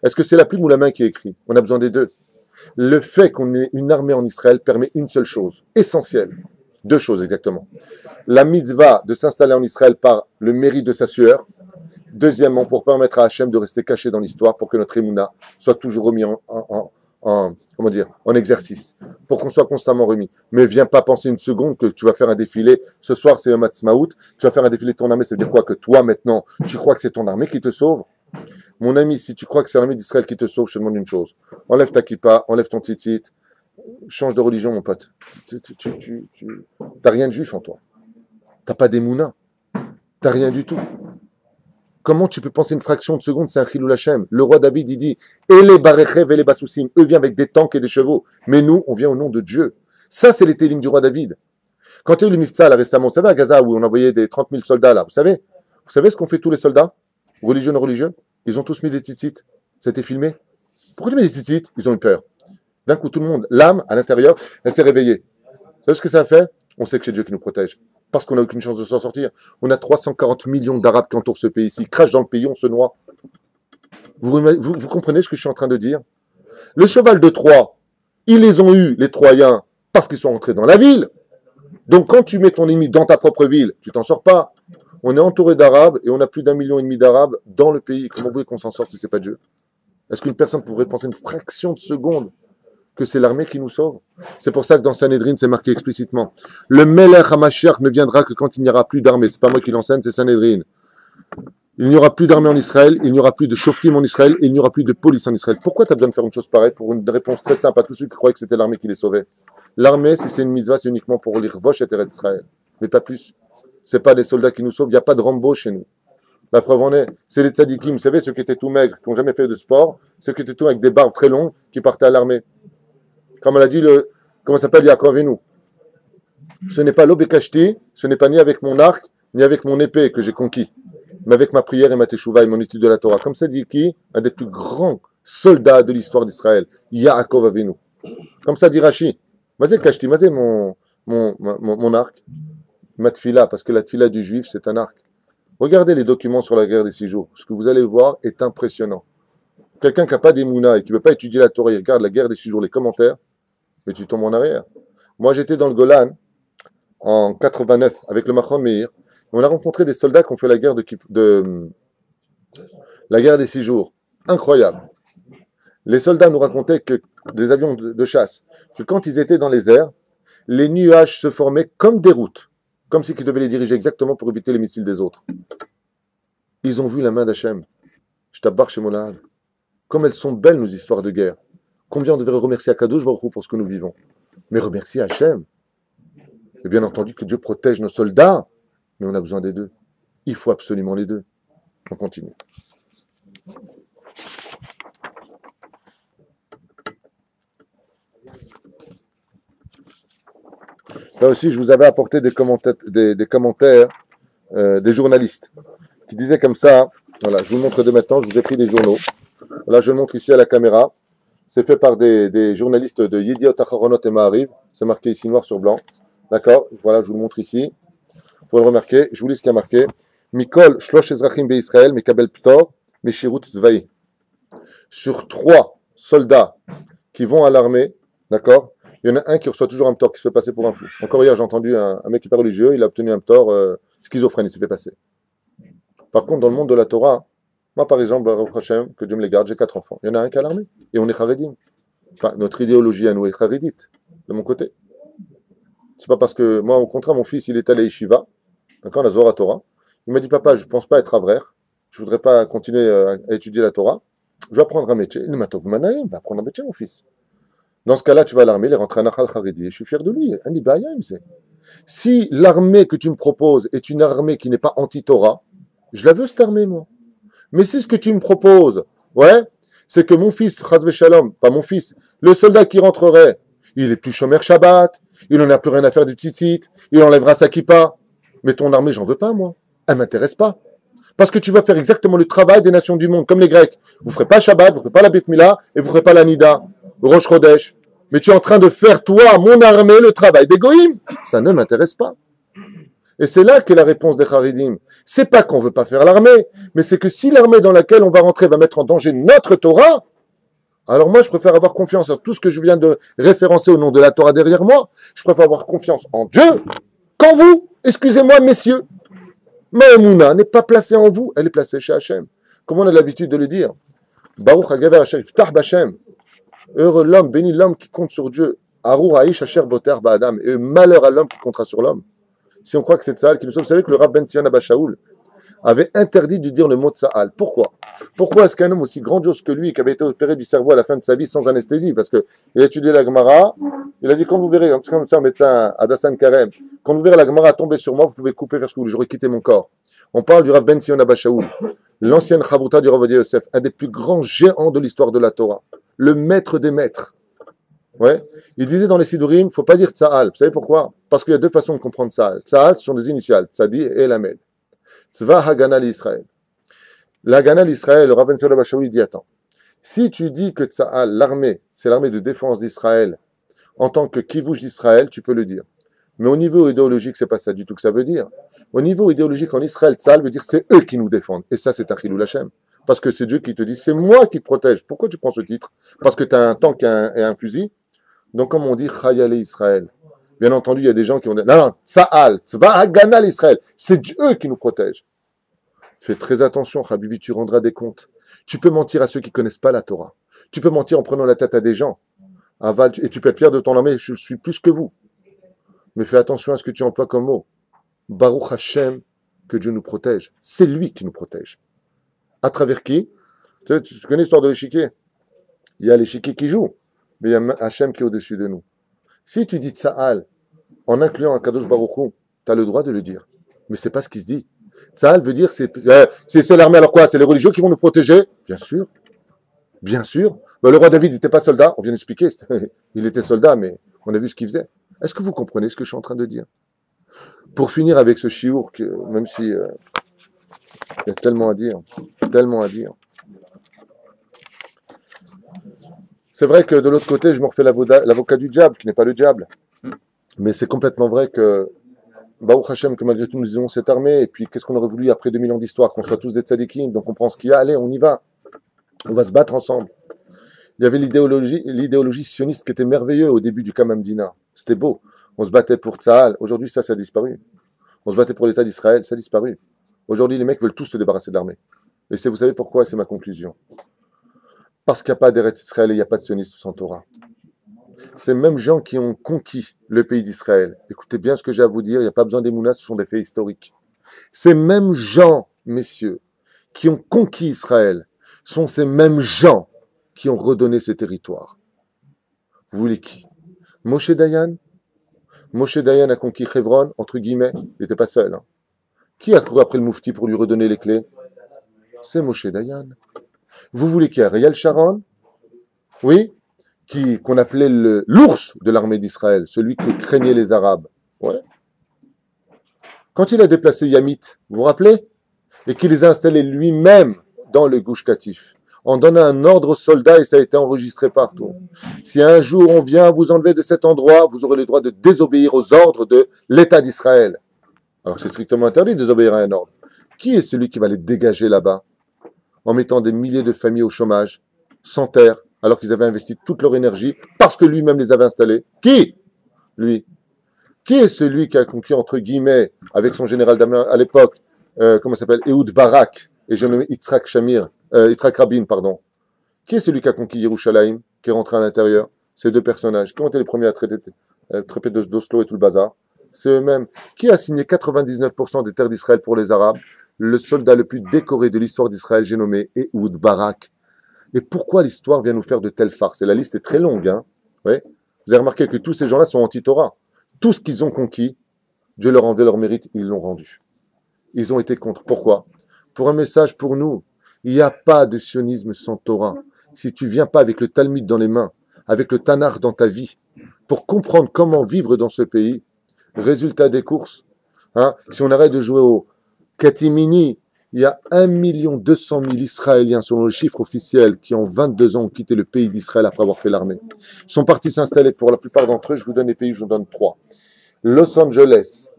Est-ce que c'est la plume ou la main qui écrit? On a besoin des deux. Le fait qu'on ait une armée en Israël permet une seule chose, essentielle. 2 choses exactement. La mitzvah de s'installer en Israël par le mérite de sa sueur. Deuxièmement, pour permettre à Hachem de rester caché dans l'histoire, pour que notre émouna soit toujours remis en exercice, pour qu'on soit constamment remis. Mais viens pas penser une seconde que tu vas faire un défilé. Ce soir, c'est un Matzmaout. Tu vas faire un défilé de ton armée. Ça veut dire quoi? Que toi, maintenant, tu crois que c'est ton armée qui te sauve? Mon ami, si tu crois que c'est l'armée d'Israël qui te sauve, je te demande une chose. Enlève ta kippa, enlève ton tzitzit, change de religion, mon pote. T'as rien de juif en toi. T'as pas d'émouna. T'as rien du tout. Comment tu peux penser une fraction de seconde, c'est un Chilul Hashem. Le roi David, il dit, et les barechev et les bassoussim, eux viennent avec des tanks et des chevaux. Mais nous, on vient au nom de Dieu. Ça, c'est les télim du roi David. Quand il y a eu le Miftsal là, récemment, vous savez, à Gaza, où on envoyait des 30 000 soldats, là, vous savez ce qu'ont fait tous les soldats, religieux, non religieux? Ils ont tous mis des tzitzit. Ça a été filmé. Pourquoi tu mets des tzitzit? Ils ont eu peur. D'un coup, tout le monde, l'âme, à l'intérieur, elle s'est réveillée. Vous savez ce que ça a fait? On sait que c'est Dieu qui nous protège. Parce qu'on n'a aucune chance de s'en sortir. On a 340 millions d'Arabes qui entourent ce pays-ci. Ils crachent dans le pays, on se noie. Vous comprenez ce que je suis en train de dire? Le cheval de Troie, ils les ont eus, les Troyens, parce qu'ils sont entrés dans la ville. Donc quand tu mets ton ennemi dans ta propre ville, tu t'en sors pas. On est entouré d'Arabes et on a plus d'1,5 million d'Arabes dans le pays. Comment vous voulez qu'on s'en sorte si ce n'est pas Dieu? Est-ce qu'une personne pourrait penser une fraction de seconde que c'est l'armée qui nous sauve. C'est pour ça que dans Sanhedrin, c'est marqué explicitement. Le Melech HaMashiach ne viendra que quand il n'y aura plus d'armée. C'est pas moi qui l'enseigne, c'est Sanhedrin. Il n'y aura plus d'armée en Israël, il n'y aura plus de shoftim en Israël, et il n'y aura plus de police en Israël. Pourquoi tu as besoin de faire une chose pareille? Pour une réponse très simple à tous ceux qui croyaient que c'était l'armée qui les sauvait. L'armée, si c'est une mitzvah, c'est uniquement pour l'Irvosh et Eretz Israël. Mais pas plus. C'est pas les soldats qui nous sauvent, il n'y a pas de Rambo chez nous. La preuve en est, c'est les tzadikim, vous savez, ceux qui étaient tout maigres, qui n'ont jamais fait de sport, ceux qui étaient tout avec des barbes très longues, qui partaient à l'armée. Comme elle a dit, comment s'appelle Yaakov Avinu. Ce n'est pas l'obekashti, ce n'est pas ni avec mon arc, ni avec mon épée que j'ai conquis, mais avec ma prière et ma teshuva et mon étude de la Torah. Comme ça dit qui? Un des plus grands soldats de l'histoire d'Israël, Yaakov Avinu. Comme ça dit Rashi. Vas-y, kashti, vas-y, mon arc. Ma tfila, parce que la tfila du juif, c'est un arc. Regardez les documents sur la guerre des 6 jours. Ce que vous allez voir est impressionnant. Quelqu'un qui n'a pas d'émouna et qui ne veut pas étudier la Torah, il regarde la guerre des 6 jours, les commentaires, mais tu tombes en arrière. Moi, j'étais dans le Golan en 89 avec le Machon Meir. On a rencontré des soldats qui ont fait la guerre la guerre des 6 jours. Incroyable. Les soldats nous racontaient que des avions de chasse, que quand ils étaient dans les airs, les nuages se formaient comme des routes, comme si ils devaient les diriger exactement pour éviter les missiles des autres. Ils ont vu la main d'Hachem. Je t'abbarre chez Molahad. Comme elles sont belles, nos histoires de guerre. Combien on devrait remercier Akadosh Baruch Hu pour ce que nous vivons. Mais remercier Hachem. Et bien entendu que Dieu protège nos soldats, mais on a besoin des deux. Il faut absolument les deux. On continue. Là aussi, je vous avais apporté des commentaires, des journalistes qui disaient comme ça. Voilà, je vous le montre dès maintenant. Je vous ai pris des journaux. Là, je le montre ici à la caméra. C'est fait par des journalistes de Yediot Acharonot et Ma'ariv. C'est marqué ici noir sur blanc. D'accord? Voilà, je vous le montre ici. Il faut le remarquer. Je vous lis ce qui a marqué. Mikol Shlosh Ezrachim Be'Israël, Mekabel Ptor, Meshirut Tzvaï. Sur 3 soldats qui vont à l'armée, d'accord? Il y en a un qui reçoit toujours un ptor, qui se fait passer pour un fou. Encore hier, j'ai entendu un mec qui est religieux, il a obtenu un ptor schizophrène, il s'est fait passer. Par contre, dans le monde de la Torah, moi, par exemple, que Dieu me les garde, j'ai 4 enfants. Il y en a un qui est à l'armée. Et on est charedim. Enfin, notre idéologie à nous est charedite, de mon côté. C'est pas parce que, moi, au contraire, mon fils, il est allé à Yeshiva, d'accord, la Zohar Torah. Il m'a dit, papa, je ne pense pas être avraire. Je ne voudrais pas continuer à étudier la Torah. Je vais apprendre un métier. Il m'a dit, va apprendre un métier, mon fils. Dans ce cas-là, tu vas à l'armée, il est rentré à Nachal Haredi. Et je suis fier de lui. Si l'armée que tu me proposes est une armée qui n'est pas anti-Torah, je la veux, cette armée, moi. Mais si ce que tu me proposes, ouais, c'est que mon fils, Chazve Shalom, pas mon fils, le soldat qui rentrerait, il est plus chômeur Shabbat, il n'en a plus rien à faire du tzitzit, il enlèvera sa kippa. Mais ton armée, j'en veux pas, moi. Elle m'intéresse pas. Parce que tu vas faire exactement le travail des nations du monde, comme les Grecs. Vous ne ferez pas Shabbat, vous ne ferez pas la Beth Mila, et vous ne ferez pas la Nida, Rosh Chodesh. Mais tu es en train de faire, toi, mon armée, le travail des Goïm. Ça ne m'intéresse pas. Et c'est là qu'est la réponse des Haridim. C'est pas qu'on veut pas faire l'armée, mais c'est que si l'armée dans laquelle on va rentrer va mettre en danger notre Torah, alors moi, je préfère avoir confiance en tout ce que je viens de référencer au nom de la Torah derrière moi. Je préfère avoir confiance en Dieu qu'en vous. Excusez-moi, messieurs. Ma Emouna n'est pas placée en vous, elle est placée chez Hachem. Comme on a l'habitude de le dire. Baruch HaGaver Hachem, Ftah B'Hachem. Heureux l'homme, béni l'homme qui compte sur Dieu. Arur Haïsh Asher Boter Ba'Adam. Et malheur à l'homme qui comptera sur l'homme. Si on croit que c'est Tzahal qui nous sauve, vous savez que le Rav Ben Sion Abba Shaul avait interdit de dire le mot Tzahal. Pourquoi? Pourquoi est-ce qu'un homme aussi grandiose que lui, qui avait été opéré du cerveau à la fin de sa vie sans anesthésie, parce qu'il a étudié la Gemara, il a dit, quand vous verrez, comme ça, un médecin, Adassan Karem, quand vous verrez la Gemara tomber sur moi, vous pouvez couper vers ce que vous voulez, j'aurais quitté mon corps. On parle du Rav Ben Sion Abba Shaul, l'ancienne Chavruta du Rav Ovadia Yosef, un des plus grands géants de l'histoire de la Torah, le maître des maîtres. Ouais. Il disait dans les Sidurim, il ne faut pas dire Tzahal. Vous savez pourquoi? Parce qu'il y a 2 façons de comprendre Tzahal. Tzahal, ce sont des initiales, Tzadi et Lamed. Tzva Hagana l'Israël. L'Hagana l'Israël, le Rav Ben Sion Abba Shaul dit, attends, si tu dis que Tzahal, l'armée, c'est l'armée de défense d'Israël, en tant que kivouj d'Israël, tu peux le dire. Mais au niveau idéologique, c'est pas ça du tout que ça veut dire. Au niveau idéologique, en Israël, Tzahal veut dire c'est eux qui nous défendent. Et ça, c'est un Chilul Hashem. Parce que c'est Dieu qui te dit, c'est moi qui te protège. Pourquoi tu prends ce titre? Parce que tu as un tank et un fusil. Donc, comme on dit, Chayale Israël. Bien entendu, il y a des gens qui ont dit, non, Tzahal, Tzva Hagana l'Israël. C'est eux qui nous protègent. Fais très attention, Habibi, tu rendras des comptes. Tu peux mentir à ceux qui ne connaissent pas la Torah. Tu peux mentir en prenant la tête à des gens. Et tu peux être fier de ton armée, je suis plus que vous. Mais fais attention à ce que tu emploies comme mot. Baruch Hashem, que Dieu nous protège. C'est lui qui nous protège. À travers qui? Tu connais l'histoire de l'échiquier? Il y a l'échiquier qui joue, mais il y a Hachem qui est au-dessus de nous. Si tu dis Tsahal, en incluant un Kadosh Baruch Hu, tu as le droit de le dire. Mais c'est pas ce qui se dit. Tsahal veut dire, c'est l'armée, alors quoi? C'est les religieux qui vont nous protéger? Bien sûr. Bien sûr. Ben, le roi David n'était pas soldat, on vient d'expliquer. Il était soldat, mais on a vu ce qu'il faisait. Est-ce que vous comprenez ce que je suis en train de dire? Pour finir avec ce chiour, même si il y a tellement à dire, tellement à dire. C'est vrai que de l'autre côté, je me refais l'avocat du diable, qui n'est pas le diable. Mais c'est complètement vrai que, Baruch Hashem, que malgré tout, nous avons cette armée, et puis qu'est-ce qu'on aurait voulu après 2000 ans d'histoire, qu'on soit tous des tzadikim, donc on prend ce qu'il y a, allez, on y va. On va se battre ensemble. Il y avait l'idéologie sioniste qui était merveilleuse au début du Kamamdina. C'était beau. On se battait pour Tsahal. Aujourd'hui, ça a disparu. On se battait pour l'État d'Israël, ça a disparu. Aujourd'hui, les mecs veulent tous se débarrasser de l'armée. Et vous savez pourquoi? C'est ma conclusion. Parce qu'il n'y a pas d'Eretz Israël et il n'y a pas de sionisme sans Torah. Ces mêmes gens qui ont conquis le pays d'Israël, écoutez bien ce que j'ai à vous dire, il n'y a pas besoin d'émouna, ce sont des faits historiques. Ces mêmes gens, messieurs, qui ont conquis Israël, sont ces mêmes gens qui ont redonné ces territoires. Vous voulez qui? Moshe Dayan? Moshe Dayan a conquis Hebron, entre guillemets, il n'était pas seul. Hein. Qui a couru après le Moufti pour lui redonner les clés? C'est Moshe Dayan. Vous voulez qui? Ariel Sharon? Oui? Qu'on appelait l'ours de l'armée d'Israël, celui qui craignait les Arabes. Ouais. Quand il a déplacé Yamit, vous vous rappelez? Et qu'il les a installés lui-même dans le Gush Katif, en donnant un ordre aux soldats et ça a été enregistré partout. Si un jour on vient vous enlever de cet endroit, vous aurez le droit de désobéir aux ordres de l'État d'Israël. Alors c'est strictement interdit de désobéir à un ordre. Qui est celui qui va les dégager là-bas en mettant des milliers de familles au chômage, sans terre, alors qu'ils avaient investi toute leur énergie, parce que lui-même les avait installés? Qui? Lui. Qui est celui qui a conquis, entre guillemets, avec son général d'armée à l'époque, comment s'appelle, Ehud Barak, et je nomme Yitzhak Rabin, pardon. Qui est celui qui a conquis Yerushalayim, qui est rentré à l'intérieur? Ces deux personnages. Qui ont été les premiers à traiter d'Oslo et tout le bazar? C'est eux-mêmes. Qui a signé 99% des terres d'Israël pour les Arabes? Le soldat le plus décoré de l'histoire d'Israël, j'ai nommé Ehud Barak. Et pourquoi l'histoire vient nous faire de telles farces? Et la liste est très longue. Hein, ouais. Vous avez remarqué que tous ces gens-là sont anti-Torah. Tout ce qu'ils ont conquis, Dieu leur rendait leur mérite, ils l'ont rendu. Ils ont été contre. Pourquoi? Pour un message pour nous. Il n'y a pas de sionisme sans Torah. Si tu ne viens pas avec le Talmud dans les mains, avec le Tanakh dans ta vie, pour comprendre comment vivre dans ce pays, résultat des courses, hein, si on arrête de jouer au Katimini, il y a 1 200 000 Israéliens, selon le chiffre officiel, qui en 22 ans ont quitté le pays d'Israël après avoir fait l'armée. Ils sont partis s'installer, pour la plupart d'entre eux, je vous donne les pays, je vous donne 3. Los Angeles,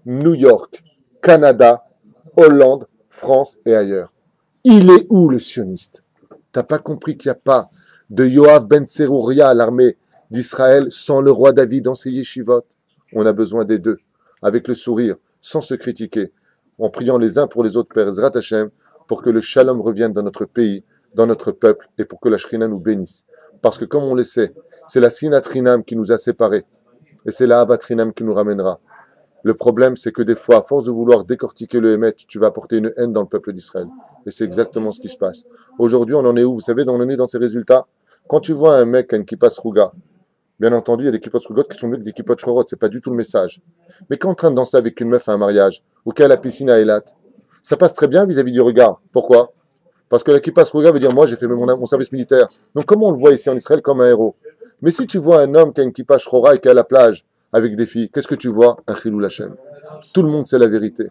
New York, Canada, Hollande, France et ailleurs. Il est où le sioniste? T'as pas compris qu'il n'y a pas de Yoav ben Tserouria à l'armée d'Israël sans le roi David dans ses yeshivot? On a besoin des deux, avec le sourire, sans se critiquer, en priant les uns pour les autres, Père Ezrat Hashem, pour que le shalom revienne dans notre pays, dans notre peuple, et pour que la Shrina nous bénisse. Parce que comme on le sait, c'est la Sinatrinam qui nous a séparés, et c'est la Avatrinam qui nous ramènera. Le problème, c'est que des fois, à force de vouloir décortiquer le Hémet, tu vas apporter une haine dans le peuple d'Israël. Et c'est exactement ce qui se passe. Aujourd'hui, on en est où? Vous savez, on en est dans ces résultats. Quand tu vois un mec qui a une kippa sruga, bien entendu, il y a des kippot srugot qui sont mieux que des kippot shorot, c'est pas du tout le message. Mais quand on est en train de danser avec une meuf à un mariage, ou qu'elle a la piscine à Eilat, ça passe très bien vis-à-vis du regard. Pourquoi? Parce que la kippa sruga veut dire, moi, j'ai fait mon service militaire. Donc, comment on le voit ici en Israël comme un héros? Mais si tu vois un homme qui a une kippa shorora et qui est à la plage, avec des filles, qu'est-ce que tu vois? Un chilul Hashem. Tout le monde sait la vérité.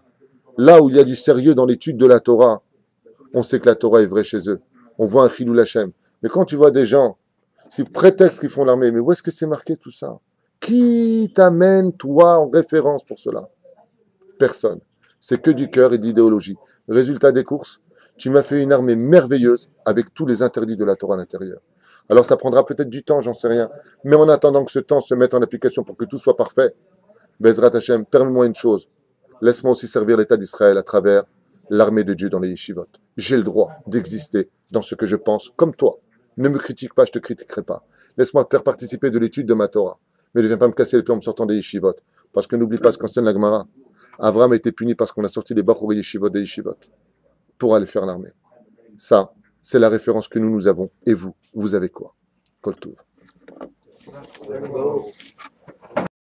Là où il y a du sérieux dans l'étude de la Torah, on sait que la Torah est vraie chez eux. On voit un chilul Hashem. Mais quand tu vois des gens, si prétexte qu'ils font l'armée, mais où est-ce que c'est marqué tout ça? Qui t'amène, toi, en référence pour cela? Personne. C'est que du cœur et d'idéologie. Résultat des courses, tu m'as fait une armée merveilleuse avec tous les interdits de la Torah à l'intérieur. Alors ça prendra peut-être du temps, j'en sais rien. Mais en attendant que ce temps se mette en application pour que tout soit parfait, Bezrat Hashem, permets-moi une chose. Laisse-moi aussi servir l'État d'Israël à travers l'armée de Dieu dans les yeshivot. J'ai le droit d'exister dans ce que je pense comme toi. Ne me critique pas, je te critiquerai pas. Laisse-moi te faire participer de l'étude de ma Torah. Mais ne viens pas me casser les pieds en me sortant des yeshivot. Parce que n'oublie pas ce qu'enseigne la Gemara. Avram a été puni parce qu'on a sorti les Bachur yeshivot des yeshivot pour aller faire l'armée. Ça, c'est la référence que nous avons. Et vous, vous avez quoi? Kol Tov.